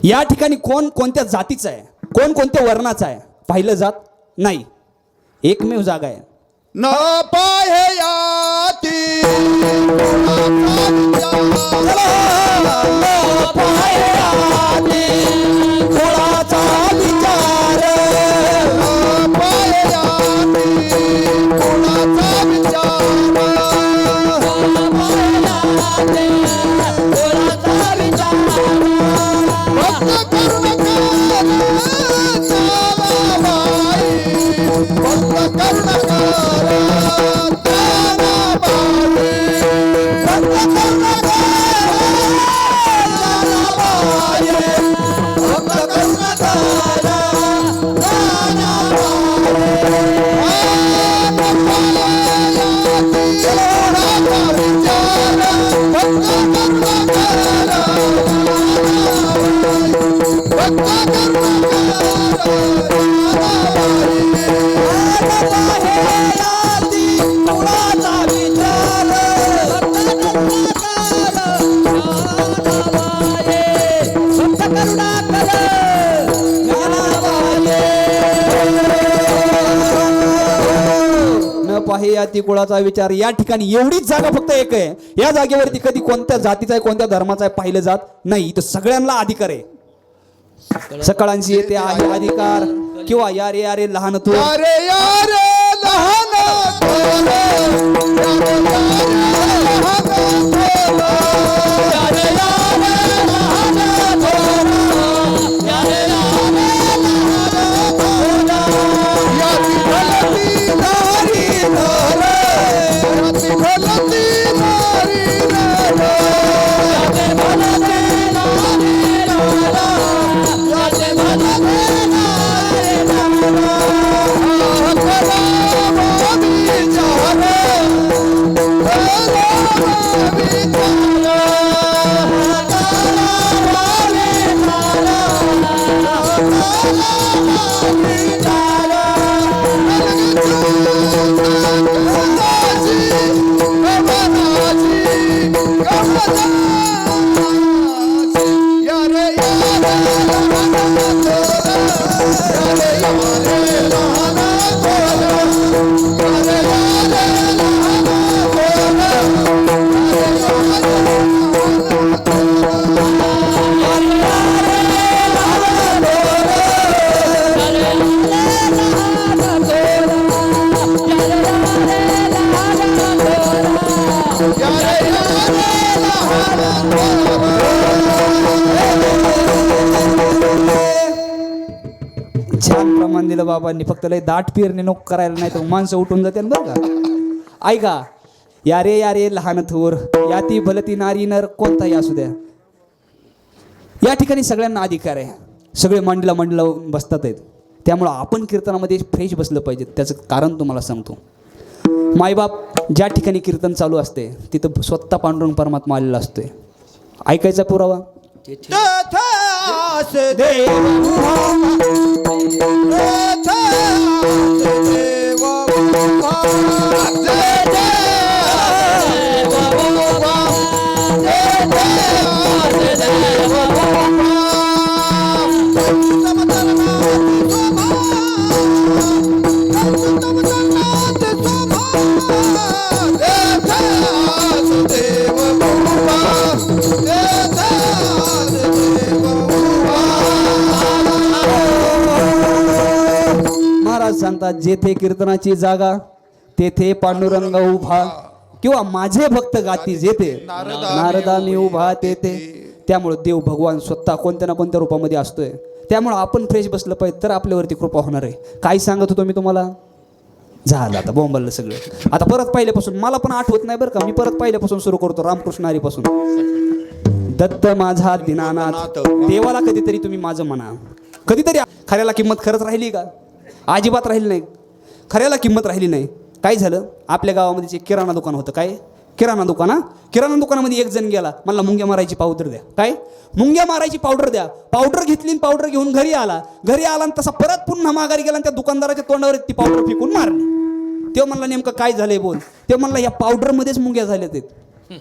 या ठिकाणी कोण कोणत्या जातीचा आहे, कोण कोणत्या वर्णाचा आहे पाहिलं जात नाही. एकमेव जागा आहे. न पाहयाती कुळाचा विचार, करुणा याती कुळाचा विचार. या ठिकाणी एवढीच जागा फक्त एक आहे. या जागेवरती कधी कोणत्या जातीचा आहे कोणत्या धर्माचा आहे पाहिलं जात नाही. इथं सगळ्यांना अधिकार आहे. सकाळांशी येते आहे अधिकार किंवा या रे लहान तू यारे यारे लहान छान प्रमाण दिलं बाबांनी. फक्त लय दाट पेरणे नको करायला, नाही तर माणसं उठून जाते बरं का. ऐका, या रे लहान थोर याती भलती नारी नर कोणताही असू द्या, या ठिकाणी सगळ्यांना अधिकार आहे. सगळे मांडीला बसतात आहेत. त्यामुळं आपण कीर्तनामध्ये फ्रेश बसलं पाहिजे. त्याचं कारण तुम्हाला सांगतो. मायबाप ज्या ठिकाणी कीर्तन चालू असते तिथं स्वतः पांडुरंग परमात्मा आलेला असतोय. ऐकायचा पुरावा. महाराज सांगतात, जेथे कीर्तनाची जागा तेथे पांडुरंग उभा, किंवा माझे भक्त गाती जेथे नारदा मी उभा तेथे. त्यामुळे देव भगवान स्वतः कोणत्या ना कोणत्या रूपामध्ये असतोय. त्यामुळे आपण फ्रेश बसलं पाहिजे तर आपल्यावरती कृपा होणार आहे. काय सांगत होतो मी तुम्हाला? झालं आता बोंबललं सगळं. आता परत पहिल्यापासून मला पण आठवत नाही बरं का. मी परत पहिल्यापासून सुरू करतो. रामकृष्ण हरीपासून. दत्त माझा दीनानाथ, देवाला कधीतरी तुम्ही माझं म्हणा. कधीतरी खऱ्याला किंमत खरंच राहिली का? अजिबात राहिली नाही. खऱ्याला किंमत राहिली नाही. काय झालं? आपल्या गावामध्ये एक किराणा दुकान होतं. काय किराणा दुकानामध्ये एक जण गेला, मला मुंग्या मारायची पावडर द्या. काय मुंग्या मारायची पावडर द्या. पावडर घेतली, पावडर घेऊन घरी आला आणि तसा परत पुन्हा माघारी गेला आणि त्या दुकानदाराच्या तोंडावर ती पावडर फेकून मारली. तेव्हा म्हणला नेमकं काय झालंय बोल. तेव्हा म्हणला या पावडरमध्येच मुंग्या झाल्यात.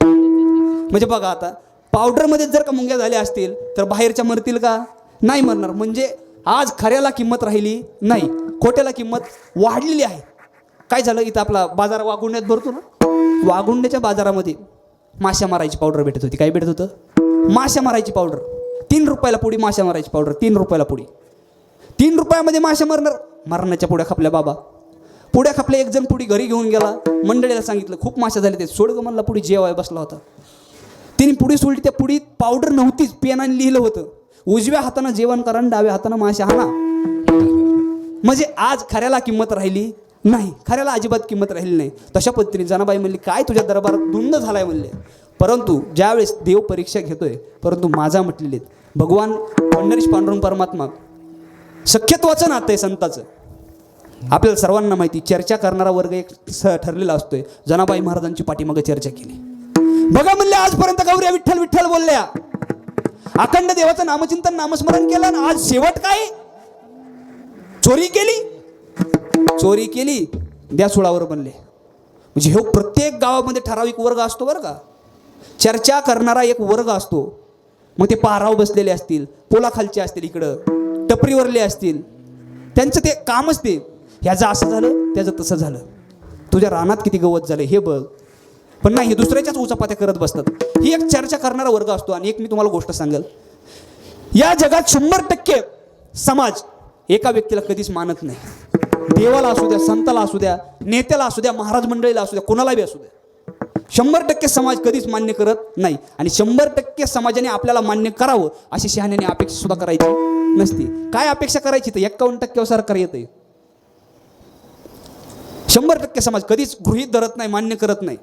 म्हणजे बघा आता, पावडरमध्येच जर का मुंग्या झाल्या असतील तर बाहेरच्या मरतील का? नाही मरणार. म्हणजे आज खऱ्याला किंमत राहिली नाही, खोट्याला किंमत वाढलेली आहे. काय झालं? इथं आपला बाजार वाघुंड्यात भरतो ना, वाघुंड्याच्या बाजारामध्ये माश्या मारायची पावडर भेटत होती. काय भेटत होतं? माश्या मारायची पावडर. 3 रुपयाला पुडी माश्या मारायची पावडर. 3 रुपयाला पुडी. 3 रुपयामध्ये माश्या मरणाच्या पुड्या खापल्या बाबा. पुड्या खापल्या. एक जण पुडी घरी घेऊन गेला. मंडळीला सांगितलं खूप माश्या झाल्या, ते सोड ग म्हणला. पुडी जेवाय बसला होता. तिने पुडी सोडली. त्या पुडीत पावडर नव्हतीच, पेनाने लिहिलं होतं, उजव्या हातानं जेवण करा आणि डाव्या हातानं माश्या हाना. म्हणजे आज खऱ्याला किंमत राहिली नाही, खऱ्याला अजिबात किंमत राहिली नाही. तशा पद्धतीने जनाबाई म्हणली, काय तुझ्या दरबारात धुंद झालाय म्हणले. परंतु ज्यावेळेस देव परीक्षा घेतोय, परंतु माझा म्हटलेले भगवान पंढरीश पांडुरंग परमात्मा सख्यत्वाचं नातं आहे संताचं. आपल्याला सर्वांना माहिती, चर्चा करणारा वर्ग एक ठरलेला असतोय. जनाबाई महाराजांची पाठीमागे चर्चा केली. बघा म्हणले, आजपर्यंत गौऱ्या विठ्ठल विठ्ठल बोलल्या, अखंड देवाचं नामचिंतन नामस्मरण केलं, आणि आज शेवट काय? चोरी केली द्या सोळावर बनले. म्हणजे हे प्रत्येक गावामध्ये ठराविक वर्ग असतो बरं का. चर्चा करणारा एक वर्ग असतो. मग ते पाराव बसलेले असतील, पोलाखालचे असतील, इकडं टपरीवरले असतील, त्यांचं ते कामच ते, ह्याचं असं झालं त्याचं तसं झालं. तुझ्या रानात किती गवत झालं हे बघ. पण नाही, हे दुसऱ्याच्याच उचापात्या करत बसतात. ही एक चर्चा करणारा वर्ग असतो. आणि एक मी तुम्हाला गोष्ट सांगेल, या जगात 100% समाज एका व्यक्तीला कधीच मानत नाही. देवाला असू द्या, संताला असू द्या, नेत्याला असू द्या, महाराज मंडळीला असू द्या, कोणालाही असू द्या, 100% समाज कधीच मान्य करत नाही. आणि 100% समाजाने आपल्याला मान्य करावं अशी शहाण्याने अपेक्षा सुद्धा करायची नसती. काय अपेक्षा करायची तर 51% सरकार येते. 100% समाज कधीच गृहीत धरत नाही, मान्य करत नाही.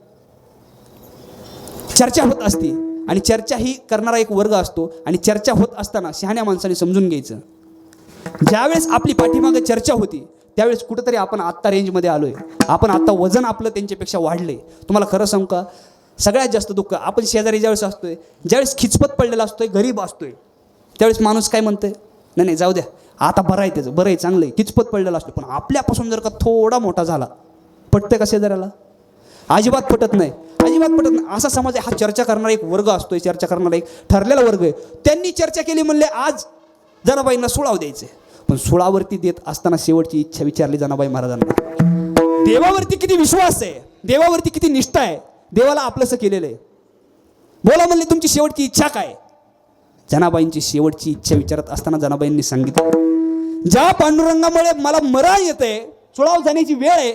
चर्चा होत असते आणि चर्चा ही करणारा एक वर्ग असतो. आणि चर्चा होत असताना शहाण्या माणसाने समजून घ्यायचं, ज्यावेळेस आपली पाठीमागे चर्चा होती त्यावेळेस कुठंतरी आपण आत्ता रेंजमध्ये आलोय. आपण आत्ता वजन आपलं त्यांच्यापेक्षा वाढलंय. तुम्हाला खरं सांगू का, सगळ्यात जास्त दुःख आपण शेजारी ज्यावेळेस असतोय, ज्यावेळेस खिचपत पडलेला असतोय, गरीब असतोय, त्यावेळेस माणूस काय म्हणतोय, नाही नाही जाऊ द्या, आता बरं आहे, त्याचं बरं आहे, चांगलं आहे, किचपत पडलेला असतो. पण आपल्यापासून जर का थोडा मोठा झाला, पटतंय का शेजाऱ्याला? अजिबात पटत नाही, अजिबात पटत नाही. असा समाज आहे. हा चर्चा करणारा एक वर्ग असतोय, चर्चा करणारा एक ठरलेला वर्ग आहे. त्यांनी चर्चा केली म्हणले आज जनाबाईंना सुळाव द्यायचे. पण सुळावरती देत असताना शेवटची इच्छा विचारली जनाबाई महाराजांना. देवावरती किती विश्वास आहे, देवावरती किती निष्ठा आहे, देवाला आपलंसं केलेलं आहे, बोला म्हणले तुमची शेवटची इच्छा काय? जनाबाईंची शेवटची इच्छा विचारत असताना जनाबाईंनी सांगितलं, ज्या पांडुरंगामुळे मला मरण येते, सुळाव जाण्याची वेळ आहे,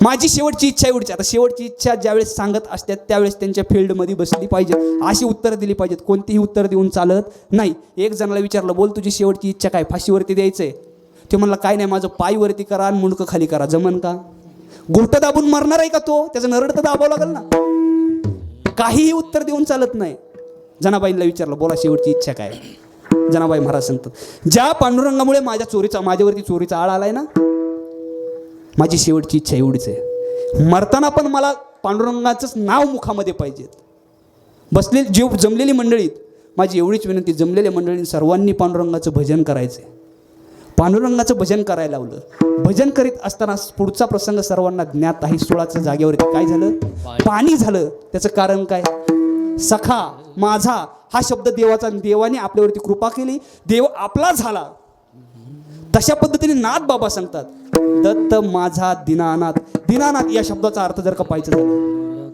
माझी शेवटची इच्छा एवढीच. आता शेवटची इच्छा ज्यावेळेस सांगत असतात त्यावेळेस त्यांच्या फील्डमध्ये बसली पाहिजे, अशी उत्तर दिली पाहिजेत. कोणतीही उत्तर देऊन चालत नाही. एक जणाला विचारलं, बोल तुझी शेवटची इच्छा काय? फाशीवरती द्यायचंय. ते म्हणला काय नाही, माझं पायवरती करा आणि मुंडकं खाली करा. जमन का? गोट दाबून मरणार आहे का तो? त्याचं नरड तर दाबावं लागेल ना. काहीही उत्तर देऊन चालत नाही. जनाबाईंना विचारलं, बोला शेवटची इच्छा काय? जनाबाई महाराज सांगतात, ज्या पांडुरंगामुळे माझ्यावरती चोरीचा आळ आलाय ना, माझी शेवटची इच्छा एवढीच आहे. मरताना पण मला पांडुरंगाचंच नाव मुखामध्ये पाहिजे. बसलेली जमलेली मंडळीत माझी एवढीच विनंती, जमलेल्या मंडळींनी सर्वांनी पांडुरंगाचं भजन करायचं. पांडुरंगाचं भजन करायला लावलं. भजन करीत असताना पुढचा प्रसंग सर्वांना ज्ञात आहे. सुळाच्या जागेवरती काय झालं? पाणी झालं. त्याचं कारण काय? सखा माझा हा शब्द देवाचा, देवाने आपल्यावरती कृपा केली, देव आपला झाला. तशा पद्धतीने नाथ बाबा सांगतात, दत्त माझा दीनानाथ. दीनानाथ या शब्दाचा अर्थ जर का पाहायचं झालं,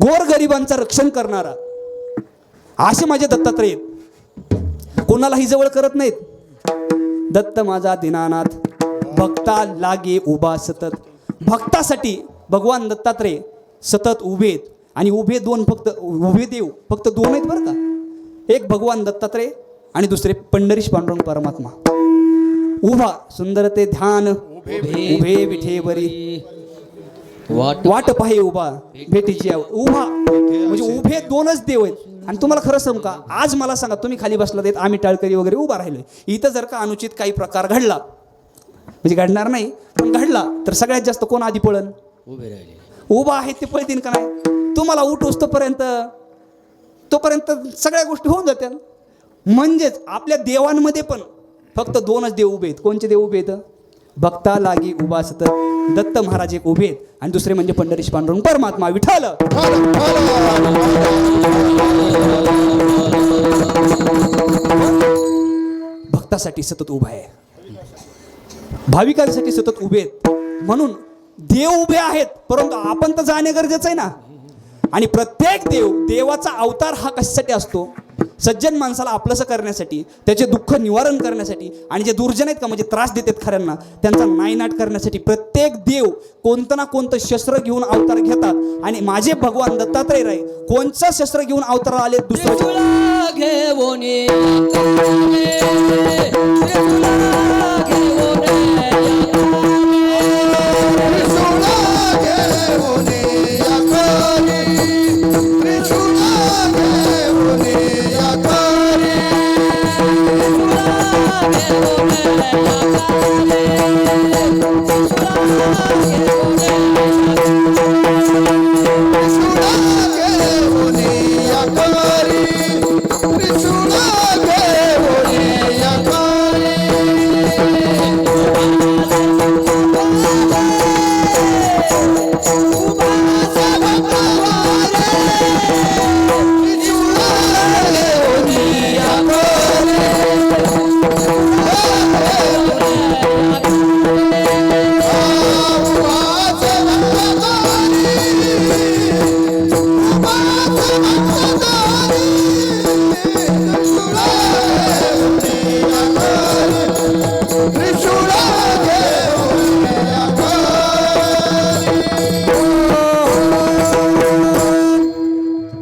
गोरगरिबांचं रक्षण करणारा, असे माझे दत्तात्रय कोणालाही जवळ करत नाहीत. दत्त माझा दीनानाथ, भक्ता लागे उभा सतत. भक्तासाठी भगवान दत्तात्रय सतत उभे आहेत. आणि उभे दोन, फक्त उभे देव फक्त दोन आहेत बरं का. एक भगवान दत्तात्रय आणि दुसरे पंढरीश पांडुरंग परमात्मा. उभा सुंदर ते ध्यान, उभे विठेवरी वाट पाहे उभा भेटीची. उभा म्हणजे उभे दोनच देव आहेत. आणि तुम्हाला खरं सांगू का, आज मला सांगा, तुम्ही खाली बसला देत, आम्ही टाळकरी वगैरे उभा राहिलोय, इथं जर का अनुचित काही प्रकार घडला, म्हणजे घडणार नाही पण घडला, तर सगळ्यात जास्त कोण आधी पळन? उभे राहिले, उभा आहे ते पळतील का नाही? तुम्हाला उठोस तोपर्यंत सगळ्या गोष्टी होऊन जात्या. म्हणजेच आपल्या देवांमध्ये पण फक्त दोनच देव उभे आहेत. कोणचे देव उभे आहेत? भक्ता लागी उभा सतत दत्त महाराज एक उभे आहेत, आणि दुसरे म्हणजे पंढरीश पांडुरंग परमात्मा विठ्ठल. भक्तासाठी सतत उभा आहे, भाविकांसाठी सतत उभे आहेत. म्हणून देव उभे आहेत, परंतु आपण तर जाणे गरजेचं आहे ना. आणि प्रत्येक देवाचा अवतार हा कशासाठी असतो? सज्जन माणसाला आपलंसं करण्यासाठी, त्याचे दुःख निवारण करण्यासाठी, आणि जे दुर्जन आहेत का म्हणजे त्रास देतात खऱ्यांना, त्यांचा नायनाट करण्यासाठी. प्रत्येक देव कोणतं ना कोणतं शस्त्र घेऊन अवतार घेतात. आणि माझे भगवान दत्तात्रय राय कोणचं शस्त्र घेऊन अवतार आले? दुसरं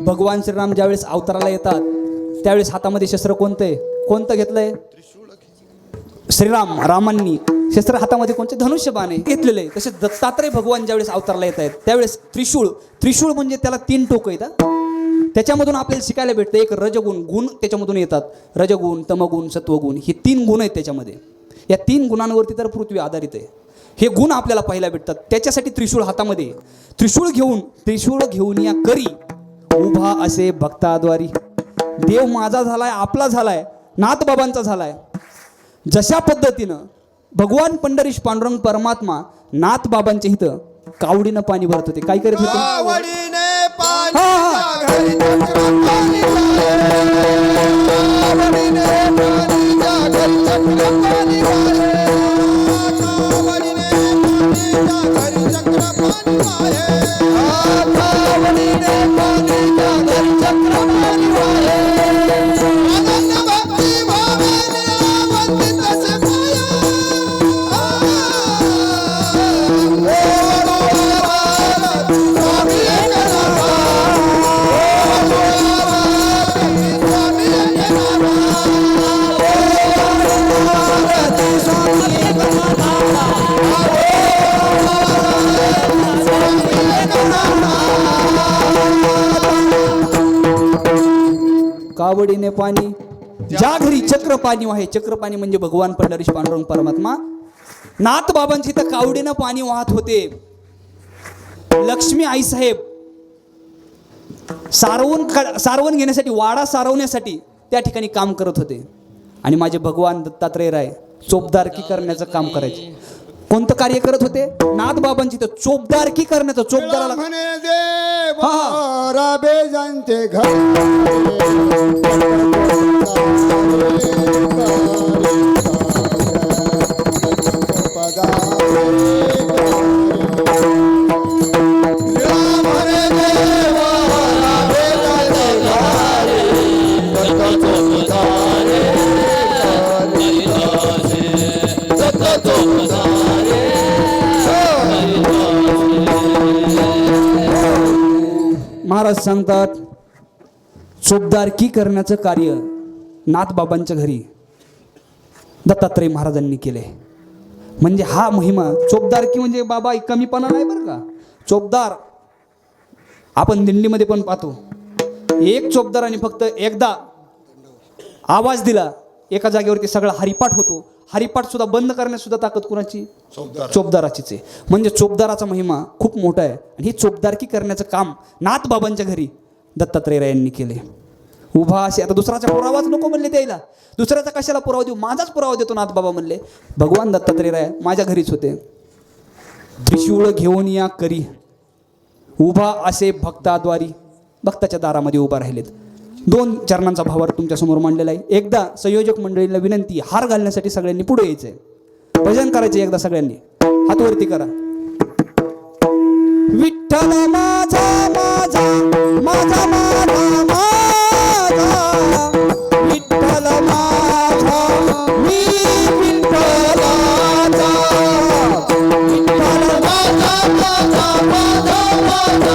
भगवान श्रीराम ज्यावेळेस अवताराला येतात त्यावेळेस हातामध्ये शस्त्र कोणतं घेतलंय? रामांनी शस्त्र हातामध्ये कोणते? धनुष्यबाण आहे घेतलेलं आहे. तसेच दत्तात्रय भगवान ज्यावेळेस अवतारला येत आहेत त्यावेळेस त्रिशूळ म्हणजे त्याला 3 टोकं येतात. त्याच्यामधून आपल्याला शिकायला भेटतं एक गुण त्याच्यामधून येतात. रजगुण, तमगुण, सत्वगुण हे 3 गुण आहेत त्याच्यामध्ये. या 3 गुणांवरती तर पृथ्वी आधारित आहे. हे गुण आपल्याला पाहायला भेटतात. त्याच्यासाठी त्रिशूळ हातामध्ये. त्रिशूळ घेऊन या करी उभा असे भक्ताद्वारी. देव माझा झालाय, आपला झालाय, नाथबाबांचा झालाय. जशा पद्धतीनं भगवान पंढरीश पांडुरंग परमात्मा नाथबाबांच्या इथं कावडीनं पाणी भरत होते. काय करत होते? कावडीने पाणी कावडीने पाणी ज्या घरी चक्रपाणी वाहे. चक्रपाणी म्हणजे भगवान पंढरीश पांडुरंग परमात्मा नाथ बाबांची तर कावडीनं पाणी वाहत होते. लक्ष्मी आई साहेब सारवण घेण्यासाठी, वाडा सारवण्यासाठी त्या ठिकाणी काम करत होते. आणि माझे भगवान दत्तात्रय राय चोपदारकी करण्याचं काम करायचे. कोणतं कार्य करत होते? नाथ बाबांची तर चोपदारकी करण्याचं. चोपदाराला म्हणे देव राबे जानते घर महाराज सांगतात चोपदारकी करण्याचं कार्य नाथबाबांच्या घरी दत्तात्रय महाराजांनी केले. म्हणजे हा महिमा. चोपदारकी म्हणजे बाबा कमीपणा नाही बरं का. चोपदार आपण दिंडीमध्ये पण पाहतो. एक चोपदाराने फक्त एकदा आवाज दिला एका जागेवरती सगळा हरिपाठ होतो. हरिपाठ सुद्धा बंद करण्यास सुद्धा ताकद कुणाची? चोपदाराचीच आहे. म्हणजे चोपदाराचा महिमा खूप मोठा आहे. आणि ही चोपदारकी करण्याचं काम नाथबाबांच्या घरी दत्तात्रय रायांनी केले. उभा असे. आता दुसराचा पुरावाच नको म्हणले द्यायला. दुसऱ्याचा कशाला पुरावा देऊ? माझाच पुरावा देतो नाथबाबा म्हणले. भगवान दत्तात्रय राय माझ्या घरीच होते. त्रिशूळ घेऊन या करी उभा असे भक्ताद्वारी. भक्ताच्या दारामध्ये उभा राहिलेत. 2 चरणांचा भावार्थ तुमच्यासमोर मांडलेला आहे. एकदा संयोजक मंडळीला विनंती, हार घालण्यासाठी सगळ्यांनी पुढे यायचंय. भजन करायचे एकदा सगळ्यांनी. हात वरती करा. विठ्ठल माझा माझा माझा माझा माझा विठ्ठल माझा मी विठ्ठलाचा विठ्ठल माझा माझा माझा माझा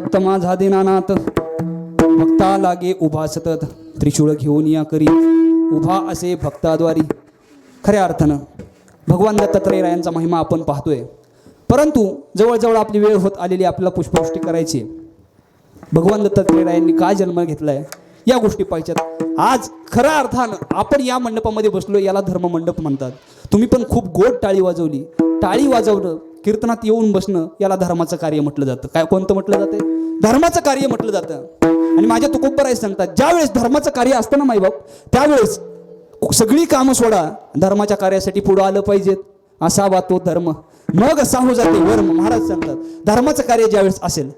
भक्त माझा दीनानाथ, भक्ता लागे उभा सतत, त्रिशूळ घेऊन या करी उभा असे भक्ताद्वारी. खऱ्या अर्थानं भगवान दत्तात्रेयांचा महिमा आपण पाहतोय, परंतु जवळजवळ आपली वेळ होत आलेली, आपल्याला पुष्पवृष्टी करायची. भगवान दत्तात्रेयांनी का जन्म घेतलाय या गोष्टी पाहिजेत. आज खऱ्या अर्थानं आपण या मंडपामध्ये बसलो, याला धर्म मंडप म्हणतात. तुम्ही पण खूप गोड टाळी वाजवली. टाळी वाजवणं, कीर्तनात येऊन बसणं, याला धर्माचं कार्य म्हटलं जातं. काय कोणतं म्हटलं जातं? धर्माचं कार्य म्हटलं जातं. आणि माझ्या तुकोबराय सांगतात, ज्यावेळेस धर्माचं कार्य असतं ना माईबाप, त्यावेळेस सगळी कामं सोडा, धर्माच्या कार्यासाठी पुढं आलं पाहिजेत. असावा तो धर्म, मग असा हो जाते वर्म. महाराज सांगतात धर्माचं कार्य ज्यावेळेस असेल,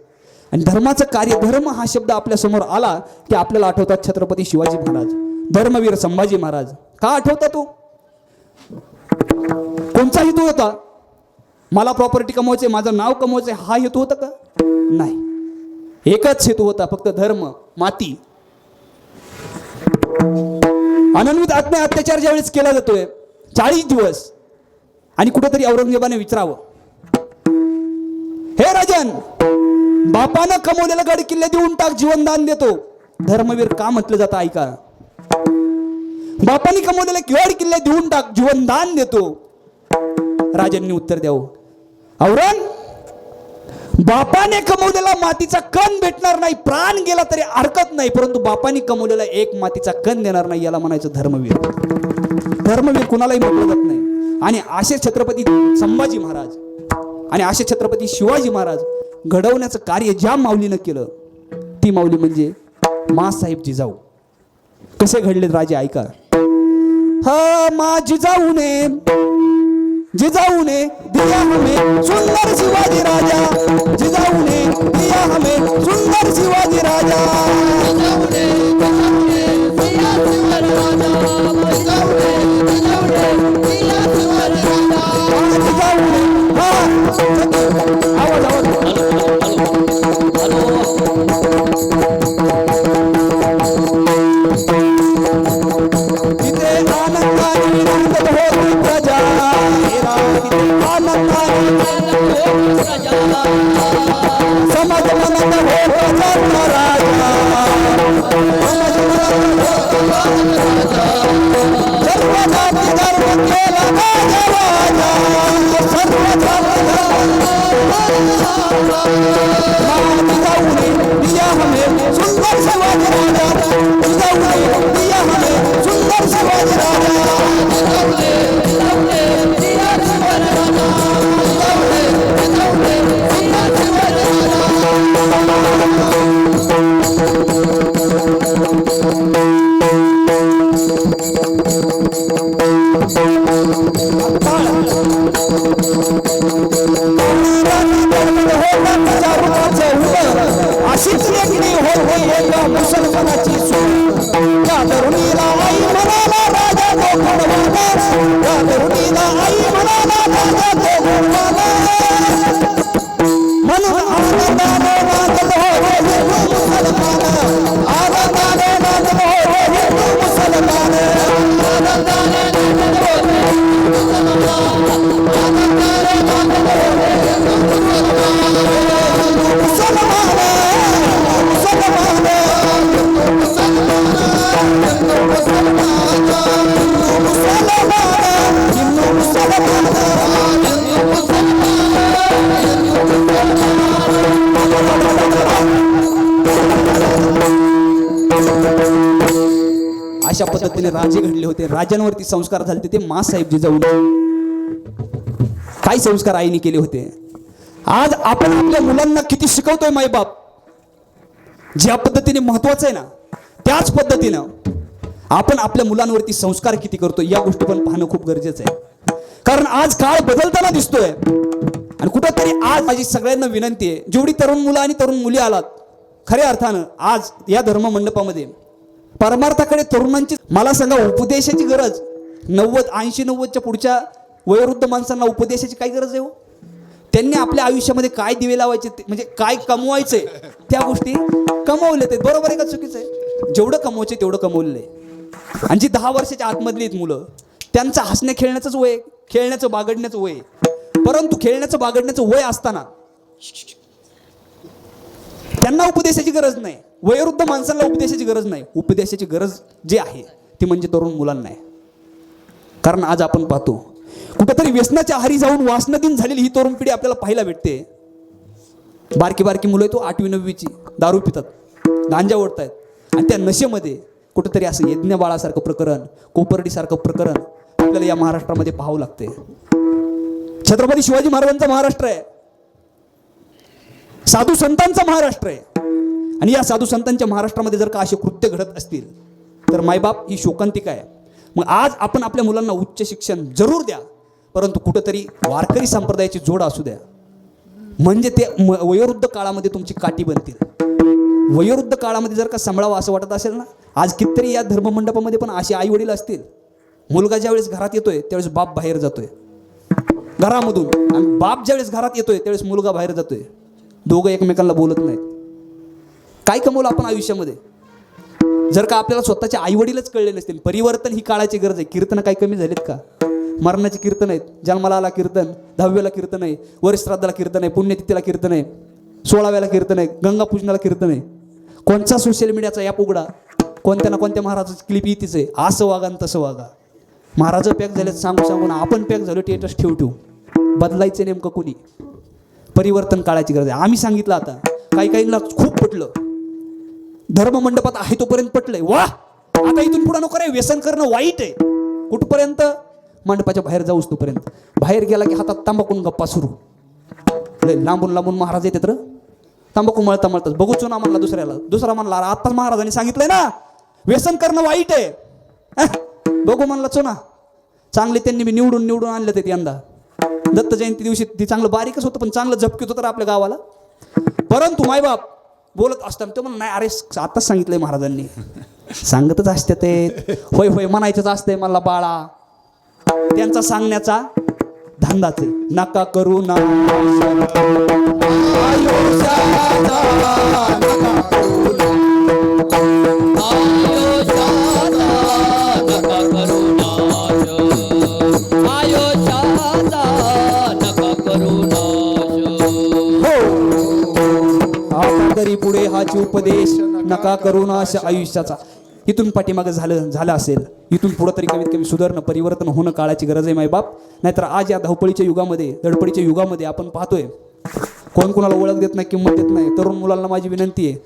आणि धर्माचं कार्य, धर्म हा शब्द आपल्या समोर आला की आपल्याला आठवतात छत्रपती शिवाजी महाराज, धर्मवीर संभाजी महाराज. का आठवता तो? कोणचा हेतू होता? मला प्रॉपर्टी कमवायचे, माझं नाव कमवायचे, हा हेतू होता का? नाही. एकच हेतू होता, फक्त धर्म, माती. अनन्वित आत्म्या अत्याचार ज्यावेळेस केला जातोय 40 दिवस, आणि कुठेतरी औरंगजेबाने विचारावं, हे राजन, बापानं कमवलेला गड किल्ले देऊन टाक, जीवनदान देतो. धर्मवीर का म्हटलं जातं ऐका. बापाने कमवलेले गड किल्ले देऊन टाक, जीवनदान देतो. राजांनी उत्तर द्यावं, औरंग, बापाने कमवलेला मातीचा कण भेटणार नाही, प्राण गेला तरी हरकत नाही, परंतु बापाने कमवलेला एक मातीचा कण देणार नाही, याला म्हणायचं धर्मवीर. धर्मवीर कुणालाही म्हटलं जात नाही. आणि असे छत्रपती संभाजी महाराज आणि असे छत्रपती शिवाजी महाराज घडवण्याचं कार्य ज्या माऊलीनं केलं, ती माऊली म्हणजे माँसाहेब जिजाऊ. कसे घडले राजे ऐका. हा मा जिजाऊने, जिजाऊने दिया हमें सुंदर शिवाजी राजा, जिजाऊने दिया हमें सुंदर शिवाजी राजा, जिजाऊने दिया सुंदर राजा, जिजाऊने दिया सुंदर राजा, जिजाऊने. आवाज आवाज. तिथे आनंदाने नंदन होती प्रजा, समाज मनन हो राजा, सर्व जाती धर्म केला माझा राजा, सर्व जाती जिजाऊने दिया हमें सुंदर शिवाजी राजा, जिजाऊने दिया हमें सुंदर शिवाजी राजा, जिजाऊने दिया सुंदर राजा, जिजाऊने दिया सुंदर अशीच लेखणी होती एका मुसलमानाची सूर, त्या तरुणीला आई म्हणाला राजा तो गुणवाला, त्या तरुणीला आई म्हणाला राजा तो गुणवाला, म्हणून आनंदाने नाचत होते हिंदू मुसलमान, आनंदाने नाचत होते हिंदू मुसलमान, आनंदाने नाचत होते हिंदू मुसलमान, आनंदाने नाचत होते हिंदू मुसलमान, अशा पद्धतीने राजे घडले होते, राजांवरती संस्कार झाले ते माँसाहेब जिजाऊने. काय संस्कार आईने केले होते. आज आपण आपल्या मुलांना किती शिकवतोय मायबाप, ज्या पद्धतीने महत्वाचं आहे ना, त्याच पद्धतीनं आपण आपल्या मुलांवरती संस्कार किती करतो या गोष्टी पण पाहणं खूप गरजेचं आहे. कारण आज काळ बदलताना दिसतोय, आणि कुठंतरी आज माझी सगळ्यांना विनंती आहे, जेवढी तरुण मुलं आणि तरुण मुली आलात, खऱ्या अर्थानं आज या धर्म मंडपामध्ये परमार्थाकडे तरुणांची, मला सांगा, उपदेशाची गरज 80-90च्या पुढच्या वयोवृद्ध माणसांना उपदेशाची काय गरज आहे हो? त्यांनी आपल्या आयुष्यामध्ये काय दिवे लावायचे, म्हणजे काय कमवायचे, त्या गोष्टी कमवले ते. बरोबर आहे का चुकीचं आहे? जेवढं कमवायचे तेवढं कमवलेलं आहे. आणि जी 10 वर्षाच्या आतमधली आहेत मुलं, त्यांचं हसण्या खेळण्याचंच वय, खेळण्याचं बागडण्याचं वय. परंतु खेळण्याचं बागडण्याचं वय असताना त्यांना उपदेशाची गरज नाही, वयोवृद्ध माणसांना उपदेशाची गरज नाही. उपदेशाची गरज जी आहे ती म्हणजे तरुण मुलांना आहे. कारण आज आपण पाहतो कुठेतरी व्यसनाच्या आहारी जाऊन वासनाधीन झालेली ही तरुण पिढी आपल्याला पाहायला भेटते. बारकी बारकी मुलं आहे तो 8वी 9वीची दारू पितात, गांजा ओढतायत आणि त्या नशेमध्ये कुठेतरी असं यज्ञ बाळासारखं प्रकरण, कोपर्डीसारखं प्रकरण आपल्याला या महाराष्ट्रामध्ये पाहावं लागते. छत्रपती शिवाजी महाराजांचा महाराष्ट्र आहे, साधू संतांचा महाराष्ट्र आहे. आणि या साधू संतांच्या महाराष्ट्रामध्ये जर का असे कृत्य घडत असतील तर मायबाप ही शोकांतिका आहे. मग आज आपण आपल्या मुलांना उच्च शिक्षण जरूर द्या, परंतु कुठंतरी वारकरी संप्रदायाची जोड असू द्या, म्हणजे ते वयोवृद्ध काळामध्ये तुमची काठी बनतील. वयोवृद्ध काळामध्ये जर का सांभाळावं असं वाटत असेल ना, आज कितीतरी या धर्ममंडपामध्ये पण असे आई वडील असतील, मुलगा ज्यावेळेस घरात येतोय त्यावेळेस बाप बाहेर जातोय घरामधून, आणि बाप ज्यावेळेस घरात येतोय त्यावेळेस मुलगा बाहेर जातोय, दोघं एकमेकांना बोलत नाहीत. काय कमवलं आपण आयुष्यामध्ये? जर का आपल्याला स्वतःचे आई वडीलच कळले नसतील. परिवर्तन ही काळाची गरज आहे. कीर्तन काही कमी झालेत का? मरणाचे कीर्तन आहेत, जन्माला आला कीर्तन, 10व्याला कीर्तन आहे, वर्षश्राद्धाला कीर्तन आहे, पुण्यतिथीला कीर्तन आहे, 16व्याला कीर्तन आहे, गंगापूजनाला कीर्तन आहे. कोणचा सोशल मीडियाचा ॲप उघडा, कोणत्या ना कोणत्या महाराजाची क्लिप येतीच आहे, असं वागा आणि तसं वागा. महाराज पॅक झालेत सांगू सांगून आपण पॅक झालो टेटस ठेवू. बदलायचं नेमकं कोणी? परिवर्तन काळाची गरज आहे. आम्ही सांगितलं आता, काहींना खूप पटलं, धर्ममंडपात आहे तोपर्यंत पटलंय, वा आता इथून पुढे नको रे, व्यसन करणं वाईट आहे. कुठपर्यंत? मंडपाच्या बाहेर जाऊस तोपर्यंत. बाहेर गेला की हातात तांबाकून गप्पा सुरू. लांबून लांबून महाराज येतात र, तांबाकू मळता मळतात. बघू चुना म्हणला दुसऱ्याला, दुसरा म्हणला आत्ताच महाराजांनी सांगितलंय ना व्यसन करणं वाईट आहे. बघू म्हणला चुना, चांगले त्यांनी मी निवडून आणलं ते यंदा. दत्त जयंती दिवशी ती चांगलं बारीकच होतं, पण चांगलं झपकीत होतं आपल्या गावाला. परंतु मायबाप बोलत असताना तो म्हणून नाही, अरे आताच सांगितलंय महाराजांनी. सांगतच असते ते, होय होय म्हणायचंच असतंय मला बाळा. त्यांचा सांगण्याचा धंदाच आहे. नका करू ना तरी पुढे हाची उपदेश नका करू नाश आयुष्याचा. इथून पाठीमागं झालं असेल, इथून पुढं तरी कमीत कमी सुधारणं, परिवर्तन होणं काळाची गरज आहे मायबाप. नाहीतर आज या धावपळीच्या युगामध्ये, धडपडीच्या युगामध्ये आपण पाहतोय कोण कोणाला ओळख देत नाही, किंमत देत नाही. तरुण मुलांना माझी विनंती आहे,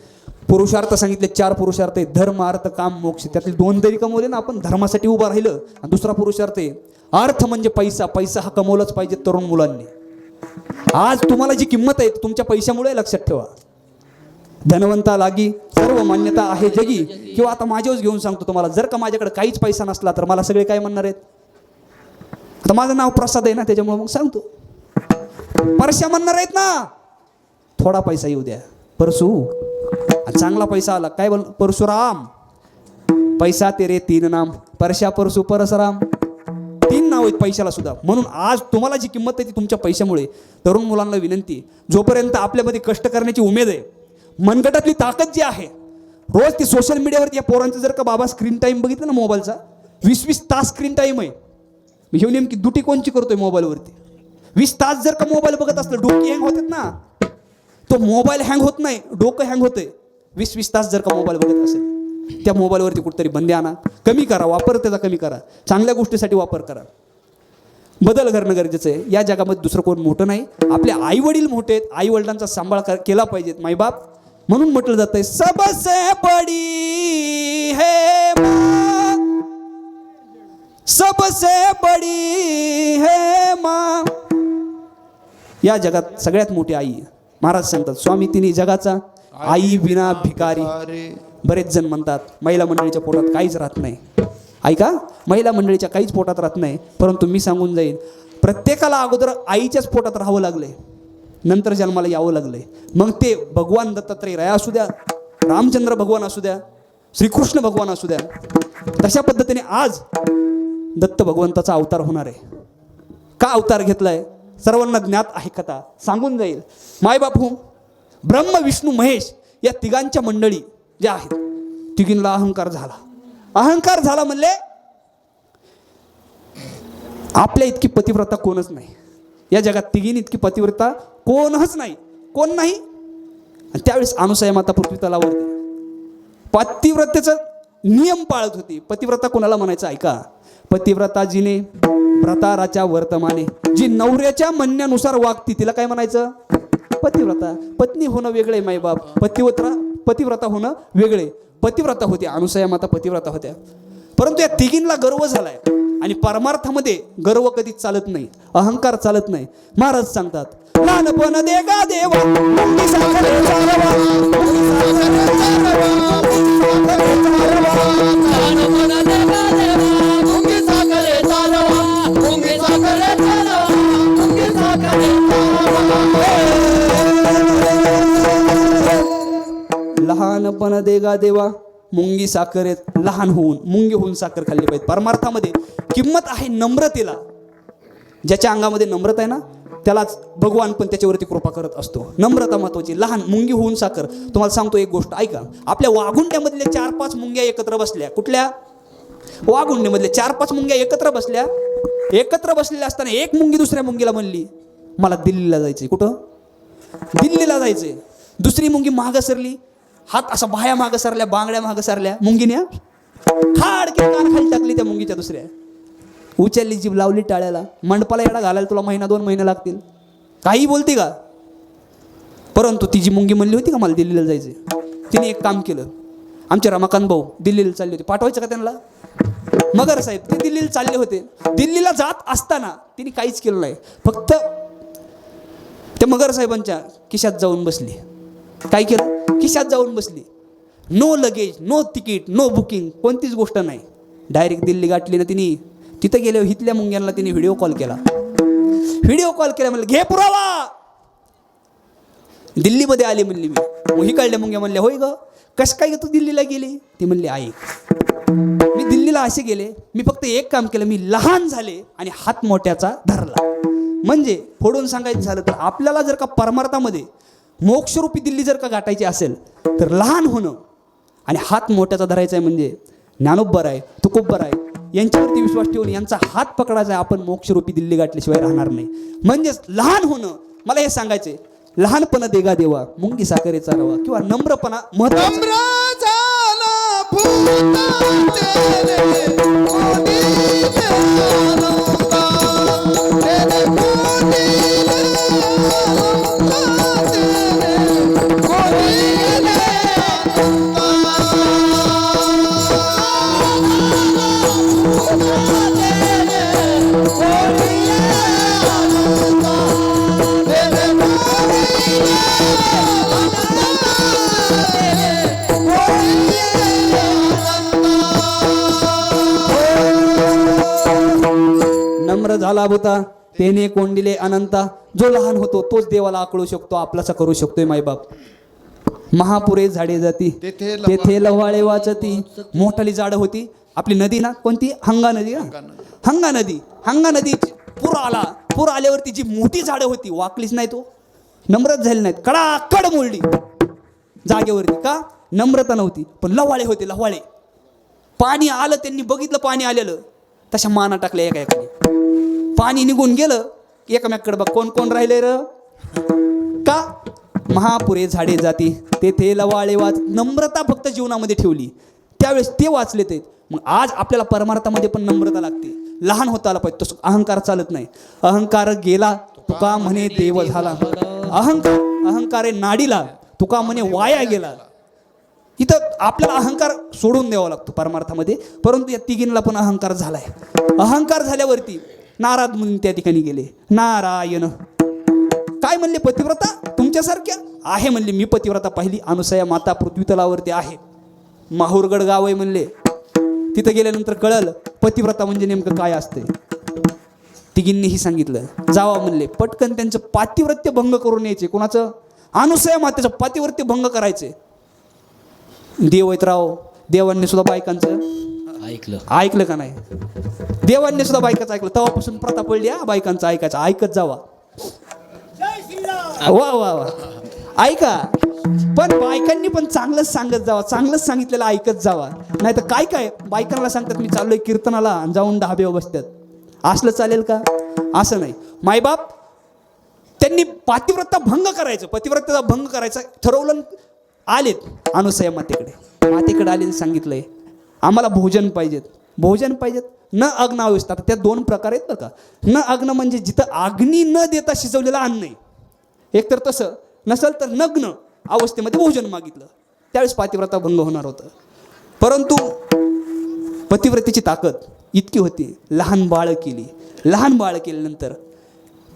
पुरुषार्थ सांगितले 4 पुरुषार्थ आहे, धर्म अर्थ काम मोक्ष. त्यातले 2 तरी कमवले ना आपण, धर्मासाठी उभं राहिलं. आणि दुसरा पुरुषार्थ आहे अर्थ, म्हणजे पैसा. पैसा हा कमवलाच पाहिजे तरुण मुलांनी. आज तुम्हाला जी किंमत आहे तुमच्या पैशामुळे, लक्षात ठेवा. धनवंता लागी सर्व मान्यता आहे जगी. किंवा आता माझ्याच घेऊन सांगतो तुम्हाला, जर का माझ्याकडे काहीच पैसा नसला तर मला सगळे काय म्हणणार आहेत? आता माझं नाव प्रसाद आहे ना, त्याच्यामुळे मग सांगतो, परश्या म्हणणार आहेत ना. थोडा पैसा येऊ द्या, परसू चांगला पैसा आला काय बोल, परशुराम. पैसा तेरे 3 नाम, परश्या परसू परशुराम, 3 नाव आहेत पैशाला सुद्धा. म्हणून आज तुम्हाला जी किंमत आहे ती तुमच्या पैशामुळे. तरुण मुलांना विनंती, जोपर्यंत आपल्यामध्ये कष्ट करण्याची उमेद आहे, मनगटातली ताकद जी आहे, रोज ती सोशल मीडियावरती या पोरांचं जर का बाबा स्क्रीन टाईम बघितलं ना मोबाईलचा, 20-20 तास स्क्रीन टाईम आहे. मी हे नेमकी दुटी कोणची करतोय मोबाईलवरती? 20 तास जर का मोबाईल बघत असलं, डोकी हँग होतात ना. तो मोबाईल हँग होत नाही, डोकं हँग होतंय. 20-20 तास जर का मोबाईल बघत असेल, त्या मोबाईलवरती कुठेतरी बंदी आणा, कमी करा वापर, त्याचा कमी करा, चांगल्या गोष्टीसाठी वापर करा. बदल करणं गरजेचं आहे. या जगामध्ये दुसरं कोण मोठं नाही, आपले आई वडील मोठे आहेत. आई वडिलांचा सांभाळ केला पाहिजेत मायबाप. म्हणून म्हटलं जातंय सबसे बडी है माँ, सबसे बडी है माँ. या जगात सगळ्यात मोठी आई महाराज सांगतात, स्वामी तिन्ही जगाचा आई विना भिकारी. बरेच जण म्हणतात महिला मंडळीच्या पोटात काहीच राहत नाही. ऐका, महिला मंडळीच्या काहीच पोटात राहत नाही, परंतु मी सांगून जाईन, प्रत्येकाला अगोदर आईच्याच पोटात राहावं लागलंय, नंतर जन्माला यावं लागलंय. मग ते भगवान दत्तात्रय राया असू द्या, रामचंद्र भगवान असू द्या, श्रीकृष्ण भगवान असू द्या. तशा पद्धतीने आज दत्त भगवंताचा अवतार होणार आहे. का अवतार घेतलाय सर्वांना ज्ञात आहे, कथा सांगून जाईल. मायबापू ब्रह्म विष्णू महेश या तिघांच्या मंडळी ज्या आहेत, तिघींना अहंकार झाला. अहंकार झाला म्हणले आपल्या इतकी पतिव्रता कोणच नाही या जगात. तिघीन इतकी पतिव्रता कोणच नाही. कोण नाही? आणि त्यावेळेस अनुसूया माता पृथ्वी तलावरती पतिव्रतेचा नियम पाळत होती. पतिव्रता कोणाला म्हणायचं ऐका, पतिव्रता जिने व्रताराच्या वर्तमाने, जी नवऱ्याच्या म्हणण्यानुसार वागती तिला काय म्हणायचं? पतिव्रता. पत्नी होणं वेगळे, मायबाप पतिव्रता होणं वेगळे. पतिव्रता होती अनुसूया माता, पतिव्रता होत्या. परंतु या तिघींना गर्व झालाय आणि परमार्थामध्ये गर्व कधीच चालत नाही, अहंकार चालत नाही. महाराज सांगतात, लहानपण दे गा देवा मुंगी साखरे चालवा, मुंगी साखरे चालवा, लहानपण दे गा देवा मुंगी साखरे चालवा, मुंगी साखरे चालवा, मुंगी साखरे लहानपण दे गा देवा मुंगी साखरेत, लहान होऊन मुंगी होऊन साखर खाल्ली पाहिजे. परमार्थामध्ये किंमत आहे नम्रतेला. ज्याच्या अंगामध्ये नम्रता आहे ना त्यालाच भगवान पण त्याच्यावरती कृपा करत असतो. नम्रता महत्वाची. लहान मुंगी होऊन साखर. तुम्हाला सांगतो एक गोष्ट ऐका, आपल्या वाघुंड्यामधल्या 4-5 मुंग्या एकत्र बसल्या. कुठल्या? वाघुंड्यामधल्या 4-5 मुंग्या एकत्र बसलेल्या असताना एक मुंगी दुसऱ्या मुंगीला म्हणली, मला दिल्लीला जायचंय. कुठं? दिल्लीला जायचंय. दुसरी मुंगी मागं सरली, हात असा बाया मागं सरल्या, बांगड्या मागं सरल्या. मुंगीने खाडके कान खाली टाकली त्या मुंगीच्या दुसऱ्या. उचलली जीभ, लावली टाळ्याला. मंडपाला येडा घालायला तुला 1-2 महिने लागतील. काही बोलते का? परंतु ती जी मुंगी म्हणली होती का मला दिल्लीला जायचंय, तिने एक काम केलं. आमचे रमाकांत भाऊ दिल्लीला चालले होते. पाठवायचं का त्यांना? मगर साहेब ते दिल्लीला चालले होते. दिल्लीला जात असताना तिने काहीच केलं नाही. फक्त त्या मगर साहेबांच्या खिशात जाऊन बसली. काय केलं? खिशात जाऊन बसली. No luggage, no ticket, no booking, कोणतीच गोष्ट नाही. डायरेक्ट दिल्ली गाठली ना तिने. तिथं गेल्यावर हिथल्या मुंग्यांना तिने व्हिडिओ कॉल केला. म्हणलं घे पुरावा. दिल्लीमध्ये आले म्हणली मी. मग हिकडल्या मुंग्या म्हणल्या, होय ग कसं काय ग तू दिल्लीला गेली? ती म्हणली, ऐक मी दिल्लीला असे गेले, मी फक्त एक काम केलं, मी लहान झाले आणि हात मोठ्याचा धरला. म्हणजे फोडून सांगायचं झालं तर आपल्याला जर का परमार्थामध्ये मोक्षरूपी दिल्ली जर का गाठायची असेल तर लहान होणं आणि हात मोठ्याचा धरायचा आहे. म्हणजे ज्ञानोबर आहे, तुकोबर आहे, यांच्यावरती विश्वास ठेवून यांचा हात पकडायचा आहे. आपण मोक्षरूपी दिल्ली गाठल्याशिवाय राहणार नाही. म्हणजेच लहान होणं. मला हे सांगायचे, लहानपणा देगा देवा मुंगी साखरेचा रवा, किंवा नम्रपणा महत्त्वाचा. नम्र झाला होता तेने कोंडिले अनंता. जो लहान होतो तोच देवाला आकळू शकतो, आपलासा करू शकतोय. मायबाप महापुरे झाडे जाती तेथे लव्हाळे वाचती. मोठाली झाडं होती. आपली नदी ना कोणती? हंगा नदी. हंगा नदी पूर आल्यावरती जी मोठी झाडं होती वाकलीच नाही, तो नम्रच झाली नाहीत, कडाकड मोडली जागेवरती. का? नम्रता नव्हती. पण लव्हाळे होते, लव्हाळे. पाणी आलं, त्यांनी बघितलं पाणी आलेलं, तशा माना टाकल्या एका. पाणी निघून गेलं, एकमेकाकडे बघ कोण कोण राहिले र. का? महापुरे झाडे जाती तेथे लवाळे वाच. नम्रता फक्त जीवनामध्ये ठेवली त्यावेळेस ते वाचले ते. मग आज आपल्याला परमार्थामध्ये पण नम्रता लागते. लहान होता आला पाहिजे, तसं अहंकार चालत नाही. अहंकार गेला तुका म्हणे देव झाला. अहंकारे नाडीला तुका म्हणे वाया गेला. इथं आपल्याला अहंकार सोडून द्यावा लागतो परमार्थामध्ये. परंतु या तिघींना पण अहंकार झालाय. अहंकार झाल्यावरती नारद मुनी त्या ठिकाणी गेले. नारायण काय म्हणले? पतिव्रता तुमच्यासारख्या आहे म्हणले. मी पतिव्रता पाहिली, अनुसूया माता पृथ्वी तलावरती आहे. माहूरगड गाव आहे म्हणले. तिथं गेल्यानंतर कळलं पतिव्रता म्हणजे नेमकं काय असते. तिघींनीही सांगितलं. जावा म्हणले. पटकन त्यांचं पातिव्रत्य भंग करून यायचे. कोणाचं? अनुसूया मातेचं पातिव्रत्य भंग करायचे. देव आहेत राव, देवांनी सुद्धा बायकांचं ऐकलं का नाही? देवांनी सुद्धा बायकाचं ऐकलं. तेव्हापासून प्रथा पडली बायकांचं ऐकायचं. ऐकत जावा. वा वा वा, ऐका. पण बायकांनी पण चांगलंच सांगत जावा, चांगलंच सांगितलेलं ऐकत जावा. नाही तर काय बायकांना सांगतात मी चाललोय कीर्तनाला आणि जाऊन ढाब्यावर बसतात. असलं चालेल का? असं नाही. मायबाप त्यांनी त्यांनी पतिव्रता भंग करायचं, पतिव्रतेचा भंग करायचा ठरवलं. आलेत अनुसया मातेकडे आले, सांगितलंय आम्हाला भोजन पाहिजेत, भोजन पाहिजेत. न अग्न अवस्था, त्या दोन प्रकार आहेत बरं का. न अग्न म्हणजे जिथं अग्नी न देता शिजवलेलं अन्न आहे, एकतर तसं नसेल तर नग्न अवस्थेमध्ये भोजन मागितलं, त्यावेळेस पतिव्रता भंग होणार होतं. परंतु पतिव्रतेची ताकद इतकी होती, लहान बाळ केली. लहान बाळ केल्यानंतर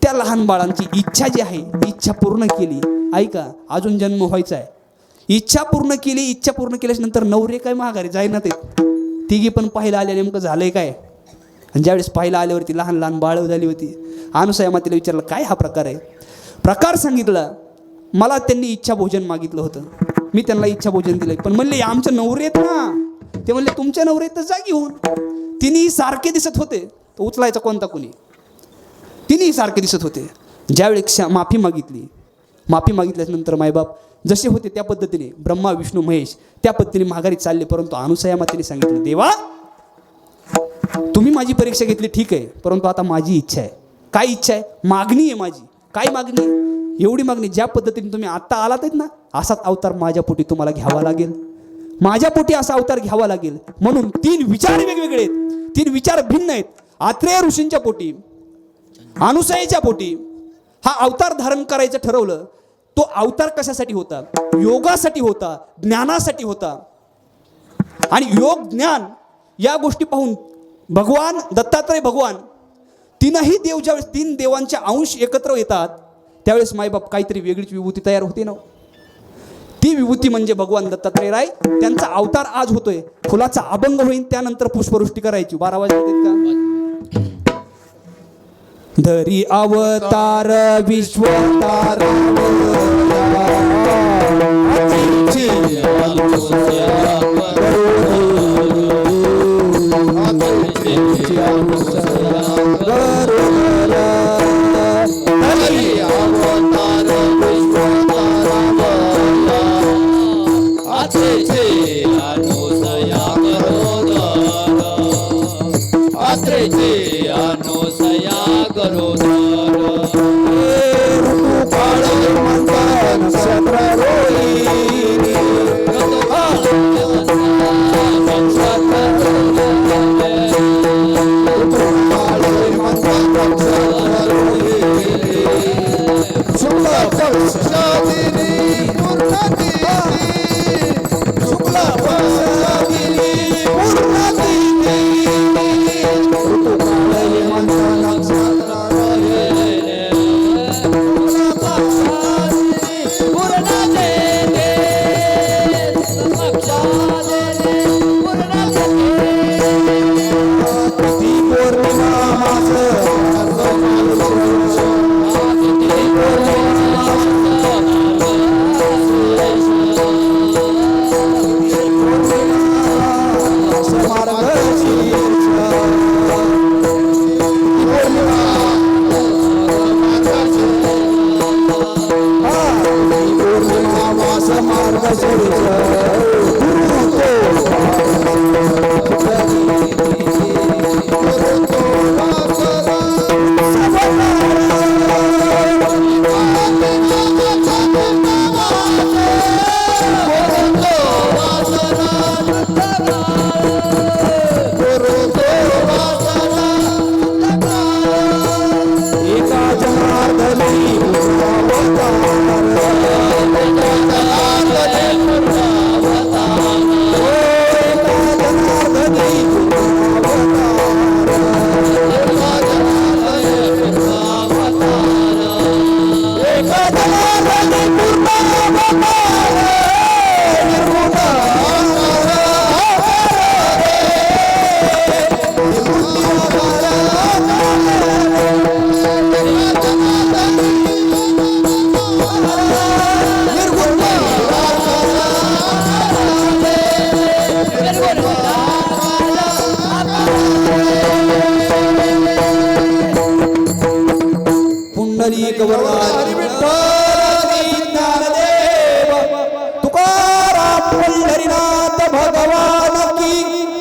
त्या लहान बाळांची इच्छा जी आहे ती इच्छा पूर्ण केली. ऐका, अजून जन्म व्हायचा आहे, इच्छा पूर्ण केली. इच्छा पूर्ण केल्यानंतर नवरे काय माघारी जाईना, ते तिघी पण पाहायला आल्या, नेमकं झालंय काय. आणि ज्यावेळेस पाहायला आल्यावरती लहान लहान बाळ झाली होती. अनुसया मातेला विचारलं काय हा प्रकार आहे. प्रकार सांगितला. मला त्यांनी इच्छा भोजन मागितलं होतं, मी त्यांना इच्छा भोजन दिलं, पण म्हणले आमचे नवरे आहेत ना. ते म्हणले तुमच्या नवरे आहेत तर जा घेऊन. तिन्ही सारखे दिसत होते, तो उचलायचा कोणता कोणी, तिन्ही सारखे दिसत होते. ज्यावेळी माफी मागितली, माफी मागितल्यानंतर मायबाप जसे होते त्या पद्धतीने ब्रह्मा विष्णू महेश त्या पद्धतीने माघारी चालले. परंतु अनुसया मातेने सांगितलं देवा तुम्ही माझी परीक्षा घेतली ठीक आहे, परंतु आता माझी इच्छा आहे. काय इच्छा आहे, मागणी आहे माझी. काय मागणी, एवढी मागणी, ज्या पद्धतीने तुम्ही आत्ता आलात आहेत ना असाच अवतार माझ्या पोटी तुम्हाला घ्यावा लागेल, माझ्या पोटी असा अवतार घ्यावा लागेल. म्हणून 3 विचार वेगवेगळे आहेत, 3 विचार भिन्न आहेत. आत्रेय ऋषींच्या पोटी, अनुसयेच्या पोटी हा अवतार धारण करायचं ठरवलं. तो अवतार कशासाठी होता, योगासाठी होता, ज्ञानासाठी होता. आणि योग ज्ञान या गोष्टी पाहून भगवान दत्तात्रय भगवान तीनही देव ज्यावेळेस 3 देवांचे अंश एकत्र येतात त्यावेळेस मायबाप काहीतरी वेगळीच विभूती तयार होते ना. ती विभूती म्हणजे भगवान दत्तात्रय राय. त्यांचा अवतार आज होतोय. फुलाचा अभंग होईल, त्यानंतर पुष्पवृष्टी करायची. 12 वाजता का धरी अवतार विश्वतार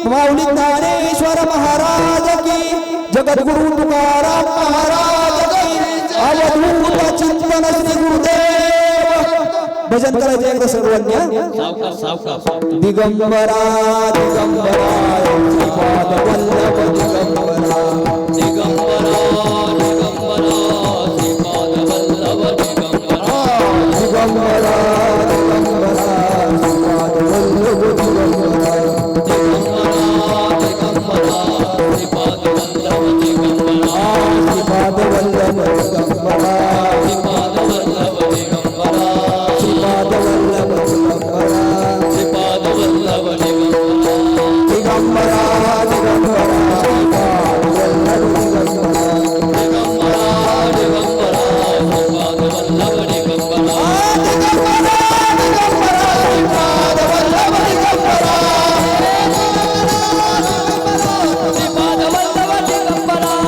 माऊली ज्ञानेश्वर महाराज की, जगद्गुरु तुकाराम महाराज की, अवधूत चिंतन भजन करायचं एकदा सर्वांनी हा? सावकाश सावकाश दिगंबरा दिगंबरा श्रीपाद वल्लभ दिगंबरा दिगंबरा दिगंबरा श्रीपाद वल्लभ दिगंबरा दिगंबरा दिगंबरा श्रीपाद वल्लभ दिगंबरा दिगंबरा श्रीपाद वल्लभ दिगंबरा श्रीपाद वल्लभ दिगंबरा श्रीपाद वल्लभ दिगंबरा श्रीपाद वल्लभ दिगंबरा श्रीपाद वल्लभ दिगंबरा दिगंबरा दिगंबरा श्रीपाद वल्लभ दिगंबरा दिगंबरा दिगंबरा श्रीपाद वल्लभ दिगंबरा श्रीपाद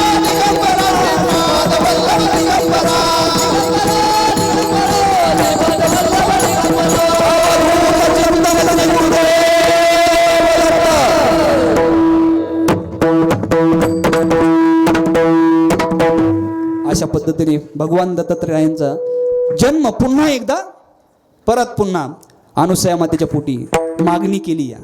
वल्लभ दिगंबरा अशा पद्धतीने भगवान दत्तात्रयांचा जन्म पुन्हा एकदा परत पुन्हा अनुसया मातेच्या पोटी मागणी केली या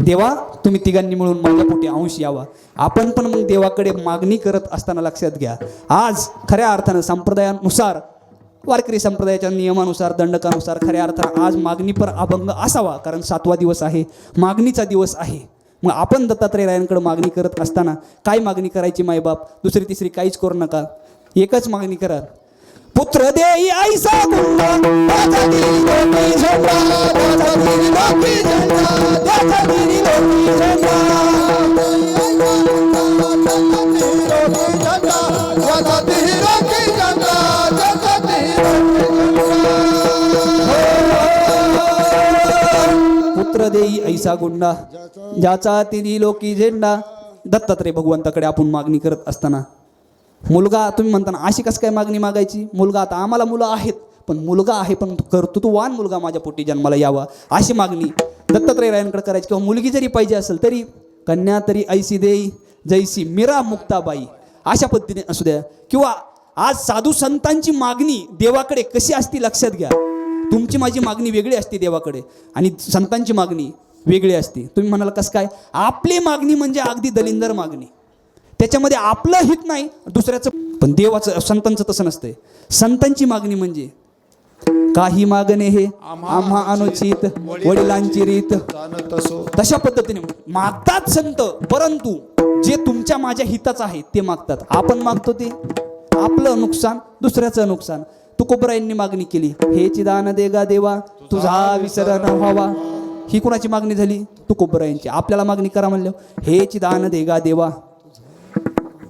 देवा तुम्ही तिघांनी मिळून माझ्या पोटी अंश यावा. आपण पण मग देवाकडे मागणी करत असताना लक्षात घ्या आज खऱ्या अर्थानं संप्रदायानुसार वारकरी संप्रदायाच्या नियमानुसार दंडकानुसार खऱ्या अर्थानं आज मागणी पर अभंग असावा कारण 7वा दिवस आहे मागणीचा दिवस आहे. मग आपण दत्तात्रयाकडे मागणी करत असताना काय मागणी करायची मायबाप दुसरी तिसरी काहीच करू नका एकच मागणी करा. पुत्र देई ऐसा गुंडा त्याचा दिली लोकी झेंडा त्याचा दिली लोकी झेंडा त्याचा दिली लोकी झेंडा पुत्र देई ऐसा गुंडा ज्याचा तिन्ही लोकी झेंडा. दत्तात्रय भगवंताकडे आपण मागणी करत असताना मुलगा तुम्ही म्हणताना अशी कसं काय मागणी मागायची. मुलगा आता आम्हाला मुलं आहेत पण मुलगा आहे पण कर्तृत्ववान मुलगा माझ्या पोटी जन्माला यावा अशी मागणी दत्तात्रयाकडे करायची. किंवा मुलगी जरी पाहिजे असेल तरी कन्या तरी ऐसी देई जैसी मीरा मुक्ताबाई अशा पद्धतीने असू द्या. किंवा आज साधू संतांची मागणी देवाकडे कशी असती लक्षात घ्या. तुमची माझी मागणी वेगळी असते देवाकडे आणि संतांची मागणी वेगळी असते. तुम्ही म्हणाल कसं काय. आपली मागणी म्हणजे अगदी दलिंदर मागणी त्याच्यामध्ये आपलं हित नाही दुसऱ्याचं. पण देवाचं संतांचं तसं नसतंय. संतांची मागणी म्हणजे काही मागणे हे आम्हा अनुचित वडिलांची रीत तशा पद्धतीने मागतात संत परंतु जे तुमच्या माझ्या हिताचं आहे ते मागतात. आपण मागतो ते आपलं नुकसान दुसऱ्याचं नुकसान. तुकोबरायांनी मागणी केली हेची दान दे गा देवा तुझा विसर न व्हावा. ही कुणाची मागणी झाली तुकोबरायांची. आपल्याला मागणी करा म्हणलं हेची दान दे गा देवा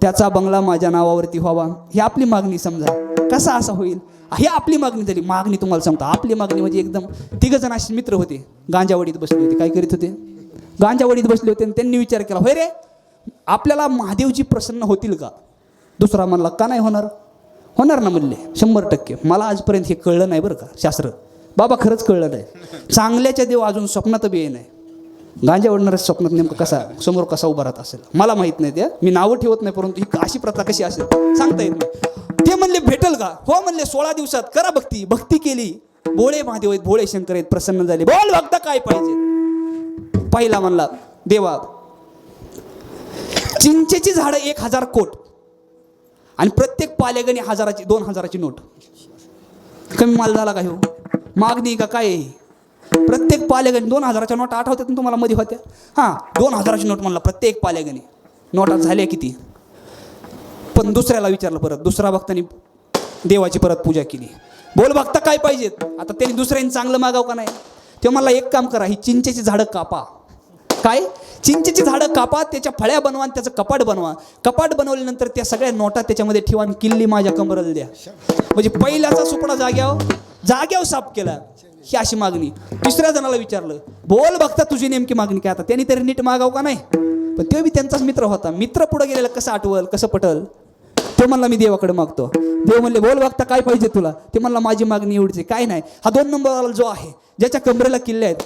त्याचा बंगला माझ्या नावावरती व्हावा. ही आपली मागणी समजा. कसा असा होईल ही आपली मागणी झाली. मागणी तुम्हाला सांगतो आपली मागणी म्हणजे एकदम 3 जण असे मित्र होते गांजावडीत बसले होते. काय करीत होते गांजावडीत बसले होते आणि त्यांनी विचार केला होय रे आपल्याला महादेवजी प्रसन्न होतील का. दुसरा म्हणला का नाही होणार. होणार ना म्हणले 100%. मला आजपर्यंत हे कळलं नाही बरं का शास्त्र. बाबा खरंच कळलं नाही. चांगल्याच्या देव अजून स्वप्नात बी नाही. गांजा ओढणाऱ्या स्वप्नात नेमकं कसा समोर कसा उभा राहत असेल मला माहित नाही. त्या मी नावं ठेवत नाही परंतु ही अशी प्रथा कशी असेल सांगता येत नाही. ते म्हणले भेटल का. हो म्हणले 16 दिवसात करा भक्ती. भक्ती केली. भोळे महादेव आहेत भोळे शंकर आहेत प्रसन्न झाले. बोल भक्त काय पाहिजे. पहिला म्हणला देवा चिंचेची झाडं 1000 कोट आणि प्रत्येक पालेगणी 1000ची 2000ची नोट. कमी माल झाला का हो मागणी का काय. प्रत्येक पालेगणी 2000च्या नोटा आठवतात ना तुम्हाला मध्ये होत्या. हां 2000ची नोट म्हणला प्रत्येक पालेगणी नोटा झाल्या किती. पण दुसऱ्याला विचारलं परत. दुसरा भक्तांनी देवाची परत पूजा केली. बोल भक्ता काय पाहिजेत. आता त्यांनी दुसऱ्यांनी चांगलं मागाव का नाही. ते मला एक काम करा ही चिंचेची झाडं कापा. काय चिंचेची झाडं कापा त्याच्या फळ्या बनवा आणि त्याचं कपाट बनवा. कपाट बनवल्यानंतर त्या सगळ्या नोटा त्याच्यामध्ये ठेवा आणि किल्ली माझ्या कमरेला द्या. म्हणजे पहिल्याचा सुपडा जाग्यावर साफ केला. ही अशी मागणी. तिसऱ्या जणाला विचारलं बोल बघता तुझी नेमकी मागणी काय. आता त्यांनी तरी नीट मागाव का नाही. पण तो बी त्यांचाच मित्र होता. मित्र पुढे गेलेला कसं आठवल कसं पटल. तो म्हणला मी देवाकडे मागतो. देव म्हणले बोल बघता काय पाहिजे तुला. ते म्हणला माझी मागणी एवढीच काय नाही. हा 2 नंबरवाला जो आहे ज्याच्या कमरेला किल्ले आहेत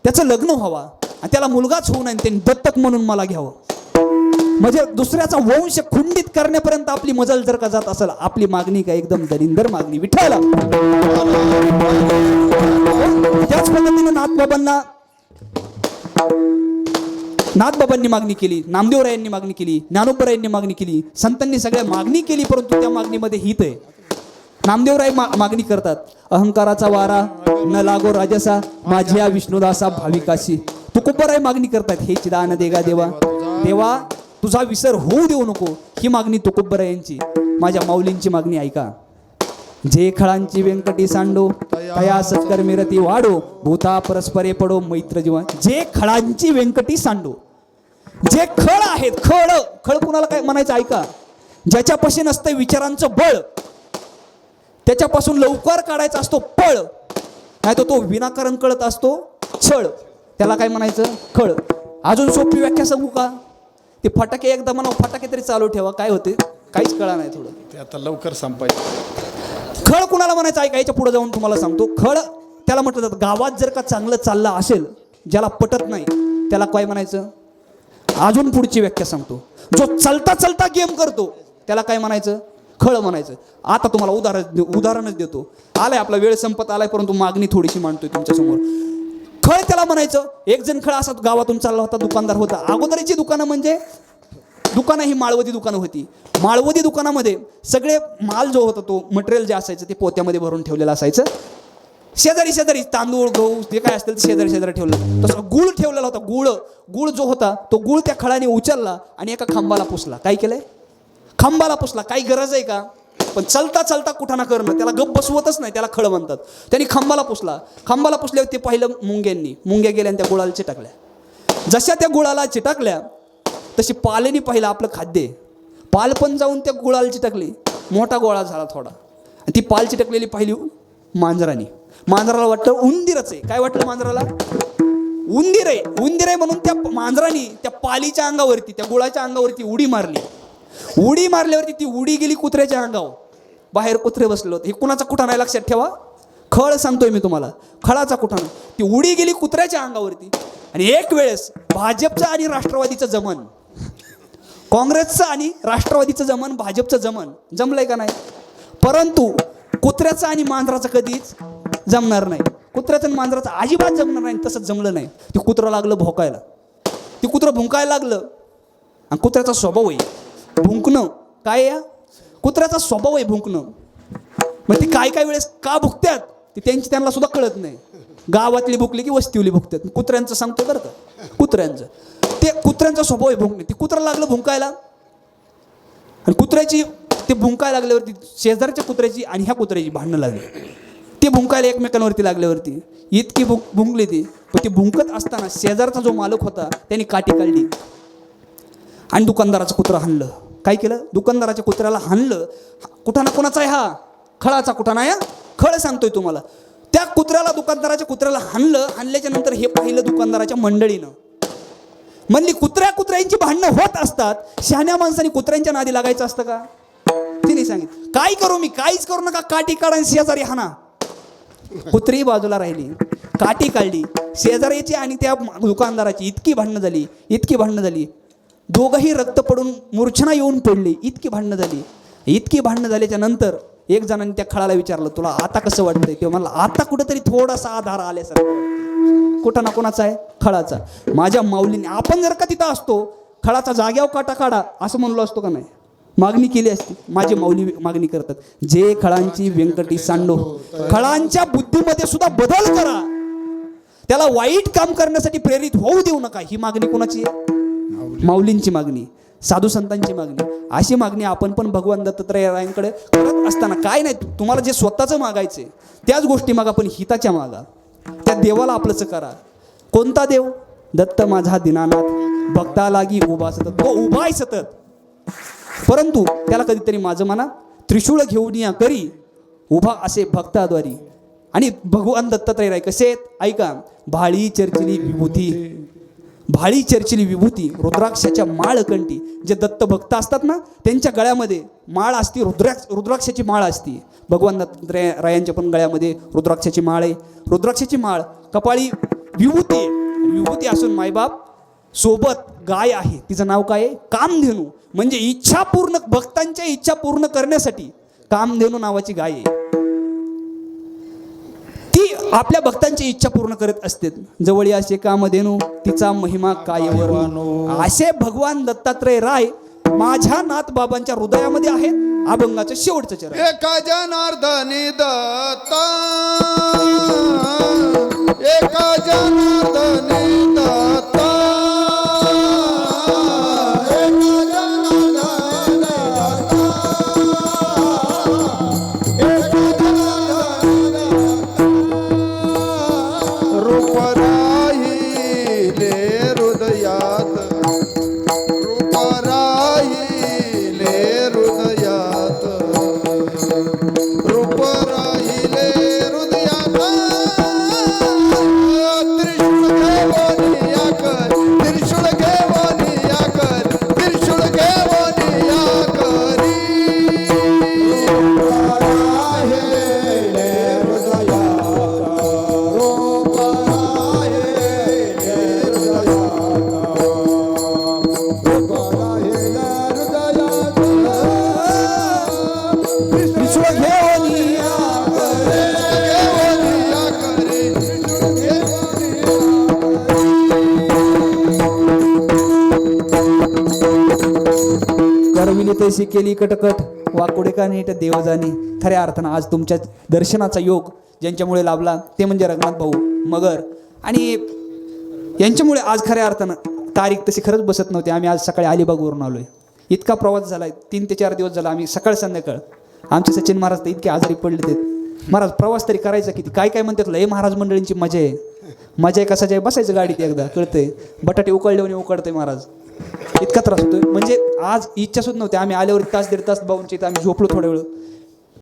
त्याचं लग्न व्हावा आणि त्याला मुलगाच होऊ नये त्यांनी दत्तक म्हणून मला घ्यावं. म्हणजे दुसऱ्याचा वंश खंडित करण्यापर्यंत आपली मजल जर का जात असेल, आपली मागणी काय एकदम दरिंदर मागणी विठ्ठल. त्याच पद्धतीने नाथबाबांनी मागणी केली, नामदेवरायांनी मागणी केली, ज्ञानोबरायांनी मागणी केली, संतांनी सगळ्या मागणी केली, परंतु त्या मागणीमध्ये हित आहे. नामदेवराय मागणी करतात, अहंकाराचा वारा न लागो राजसा, माझ्या विष्णुदासा भाविकाशी. तुकोबराय मागणी करतात, हे चिदान देगा देवा, देवा तुझा विसर होऊ देऊ नको. ही मागणी तुकोबरायांची. माझ्या माऊलींची मागणी ऐका. जे खळांची व्यंकटी सांडो, तया सत्कर्मी रती वाढो, भूता परस्परे पडो मैत्र जीवन. जे खळांची व्यंकटी सांडो, जे खळ आहेत, खळ कुणाला काय म्हणायचं ऐका. ज्याच्यापाशी नसतं विचारांचं बळ, त्याच्यापासून लवकर काढायचा असतो पळ, नाही तर तो विनाकारण कळत असतो छळ. त्याला काय म्हणायचं खळ. अजून सोपी व्याख्या सांगू का? ते फटाके एकदा म्हणा, फटाके तरी चालू ठेवा, काय होते काहीच कळा नाही थोडं. ते आता लवकर संपायचं. खळ कुणाला म्हणायचं ऐका, याच्या पुढे जाऊन तुम्हाला सांगतो. खळ त्याला म्हटलं जातं, गावात जर का चांगलं चाललं असेल, ज्याला पटत नाही त्याला काय म्हणायचं. अजून पुढची व्याख्या सांगतो. जो चलता चलता गेम करतो त्याला काय म्हणायचं खळ म्हणायचं. आता तुम्हाला उदाहरणच देतो. आलाय आपला वेळ संपत आलाय, परंतु मागणी थोडीशी मांडतोय तुमच्यासमोर. खळ त्याला म्हणायचं. एक जण खळ असा गावातून चालला होता, दुकानदार होता. अगोदरची दुकानं म्हणजे दुकानं ही माळवदी दुकानं होती. माळवदी दुकानामध्ये सगळे माल जो होता, तो मटेरियल जे असायचं ते पोत्यामध्ये भरून ठेवलेलं असायचं. शेजारी तांदूळ गहू जे काय असतील ते शेजारी ठेवलं. तसं गुळ ठेवलेला होता. गुळ जो होता तो गुळ त्या खळाने उचलला आणि एका खांबाला पुसला. काय केलंय? खांबाला पुसला. काही गरज आहे का? पण चलता चलता कुठाना करणं त्याला गप बसवतच नाही, त्याला खळ म्हणतात. त्यांनी खांबाला पुसला. खांबाला पुसल्यावर ते पाहिलं मुंग्या गेल्या आणि त्या गुळाला चिटकल्या. जशा त्या गुळाला चिटकल्या तशी पालेनी पाहिलं आपलं खाद्य. पाल पण जाऊन त्या गुळाला चिटकली. मोठा गोळा झाला थोडा. आणि ती पाल चिटकलेली पाहिली मांजराने. मांजराला वाटतं उंदीरच आहे. काय वाटलं मांजराला? उंदीर आहे म्हणून त्या मांजराने त्या पालीच्या अंगावरती, त्या गुळाच्या अंगावरती उडी मारली. उडी मारल्यावरती ती उडी गेली कुत्र्याच्या अंगावर. बाहेर कुत्रे बसले होते. हे कुणाचा कुठाना आहे लक्षात ठेवा. खळ सांगतोय मी तुम्हाला, खळाचा कुठाना. ती उडी गेली कुत्र्याच्या अंगावरती. आणि एक वेळेस भाजपचं आणि राष्ट्रवादीचं जमन, काँग्रेसचं आणि राष्ट्रवादीचं जमन, भाजपचं जमन जमलंय का नाही? परंतु कुत्र्याचं आणि मांजराचं कधीच जमणार नाही. कुत्र्याचं आणि मांजराचं अजिबात जमणार नाही. तसंच जमलं नाही. ते कुत्रं लागलं भोकायला. ते कुत्रं भुंकायला लागलं. आणि कुत्र्याचा स्वभाव आहे भुंकणं. काय या कुत्र्याचा स्वभाव आहे भुंकणं. मग ती काय वेळेस का भुकतात ते त्यांना सुद्धा कळत नाही. गावातली भुकली की वस्तीवली भुकतात. कुत्र्यांचं सांगतो बरं का, कुत्र्यांचं ते कुत्र्यांचा स्वभाव आहे भुंकणे. ती कुत्रं लागलं भुंकायला. आणि कुत्र्याची ते भुंकायला लागल्यावरती शेजारच्या कुत्र्याची आणि ह्या कुत्र्याची भांडणं लागली. ते भुंकायला एकमेकांवरती लागल्यावरती इतकी भुंकली ती. पण ती भुंकत असताना शेजारचा जो मालक होता त्यांनी काठी काढली आणि दुकानदाराचं कुत्रं हाणलं. काय केलं? दुकानदाराच्या कुत्र्याला हाणलं. कुठाना कोणाचा आहे हा? खळाचा कुठाना आहे. खळ सांगतोय तुम्हाला. त्या कुत्र्याला, दुकानदाराच्या कुत्र्याला हाणलं. हाणल्याच्या नंतर हे पाहिलं दुकानदाराच्या मंडळीनं. म्हणली कुत्र्यांची भांडणं होत असतात, शहाण्या माणसाने कुत्र्यांच्या नादी लागायचं असतं का? तिने सांगितलं काय करू मी? काहीच करू नका, काठी काढा आणि शेजारी हाना. कुत्री बाजूला राहिली, काठी काढली. शेजाऱ्याची आणि त्या दुकानदाराची इतकी भांडणं झाली. दोघंही रक्त पडून मूर्छना येऊन पडली. इतकी भांडणं झाल्याच्या नंतर एक जणांनी त्या खळाला विचारलं, तुला आता कसं वाटतंय? तेव्हा मला आता कुठेतरी थोडासा आधार आल्यासारखं. कुठं ना कोणाचा आहे? खळाचा. माझ्या माऊलीने, आपण जर का तिथं असतो, खळाचा जाग्यावर काटा काढा असं म्हणलो असतो का नाही? मागणी केली असती. माझी माऊली मागणी करतात, जे खळांची व्यंकटी सांडो. खळांच्या बुद्धीमध्ये सुद्धा बदल करा. त्याला वाईट काम करण्यासाठी प्रेरित होऊ देऊ नका. ही मागणी कोणाची आहे? माऊलींची मागणी, साधू संतांची मागणी. अशी मागणी आपण पण भगवान दत्तात्रयाकडे करत असताना काय नाही, तुम्हाला जे स्वतःचं मागायचंय त्याच गोष्टी मागा, पण हिताच्या मागा. त्या देवाला आपलंच करा. कोणता देव? दत्त माझा दीनानाथ, भक्ता लागी उभा सतत. तो उभा आहे सतत, परंतु त्याला कधीतरी माझं म्हणा त्रिशूळ घेऊन या करी उभा असे भक्ताद्वारी. आणि भगवान दत्तात्रय कसे आहेत ऐका. भाळी चर्चिली विभूती रुद्राक्षाच्या माळ कंठी. जे दत्त भक्त असतात ना त्यांच्या गळ्यामध्ये माळ असती, रुद्राक्षाची माळ असती. भगवान दत्तात्रयाच्या पण गळ्यामध्ये रुद्राक्षाची माळ आहे. रुद्राक्षाची माळ, कपाळी विभूती असून मायबाप सोबत गाय आहे, तिचं नाव काय आहे? कामधेनू. म्हणजे इच्छा पूर्ण, भक्तांच्या इच्छा पूर्ण करण्यासाठी कामधेनू नावाची गाय आहे. ती आपल्या भक्तांची इच्छा पूर्ण करत असते. जवळ असे कामधेनू, तिचा महिमा काय वर्णू. असे भगवान दत्तात्रय राय माझ्या नाथ बाबांच्या हृदयामध्ये आहेत. अभंगाचं शेवटचं चरण. एका जनार्दनी दत्ता, एका जनार्दनी दत्ता, एका जनार्दनी दत्ता, एका जनार्दनी दत्ता. रूप राहिले हृदयात, रूप राहिले हृदयात, रूप राहिले हृदयात. त्रिशूळ घेऊन या कर, त्रिशूळ घेऊन या करी. रूप राहिले हृदयात, रूप राहिले हृदयात, रूप राहिले हृदयात. त्रिशूळ घेऊन या करविली तैसी केली कटकट, वाकुडे का नीट देव जाणे. खऱ्या अर्थानं आज तुमच्या दर्शनाचा योग ज्यांच्यामुळे लाभला ते म्हणजे रघुनाथ भाऊ मगर. आणि यांच्यामुळे आज खऱ्या अर्थानं तारीख तशी खरंच बसत नव्हती. आम्ही आज सकाळी अलिबागवरून आलोय. इतका प्रवास झाला, 3 ते 4 दिवस झाला. आम्ही सकाळ संध्याकाळ. आमचे सचिन महाराज तर इतके आजारी पडले ते. महाराज प्रवास तरी करायचा किती, काय काय म्हणतात लय महाराज मंडळींची मजा आहे. मजा आहे कसा आहे, बसायचं गाडीत एकदा कळतंय. बटाटे उकळल्याने उकडतंय महाराज, इतका त्रास होतोय. म्हणजे आज इच्छा सुद्धा नव्हती. आम्ही आल्यावर 1 तास 1.5 तास भाऊंच्या इथं आम्ही झोपलो थोड्या वेळ.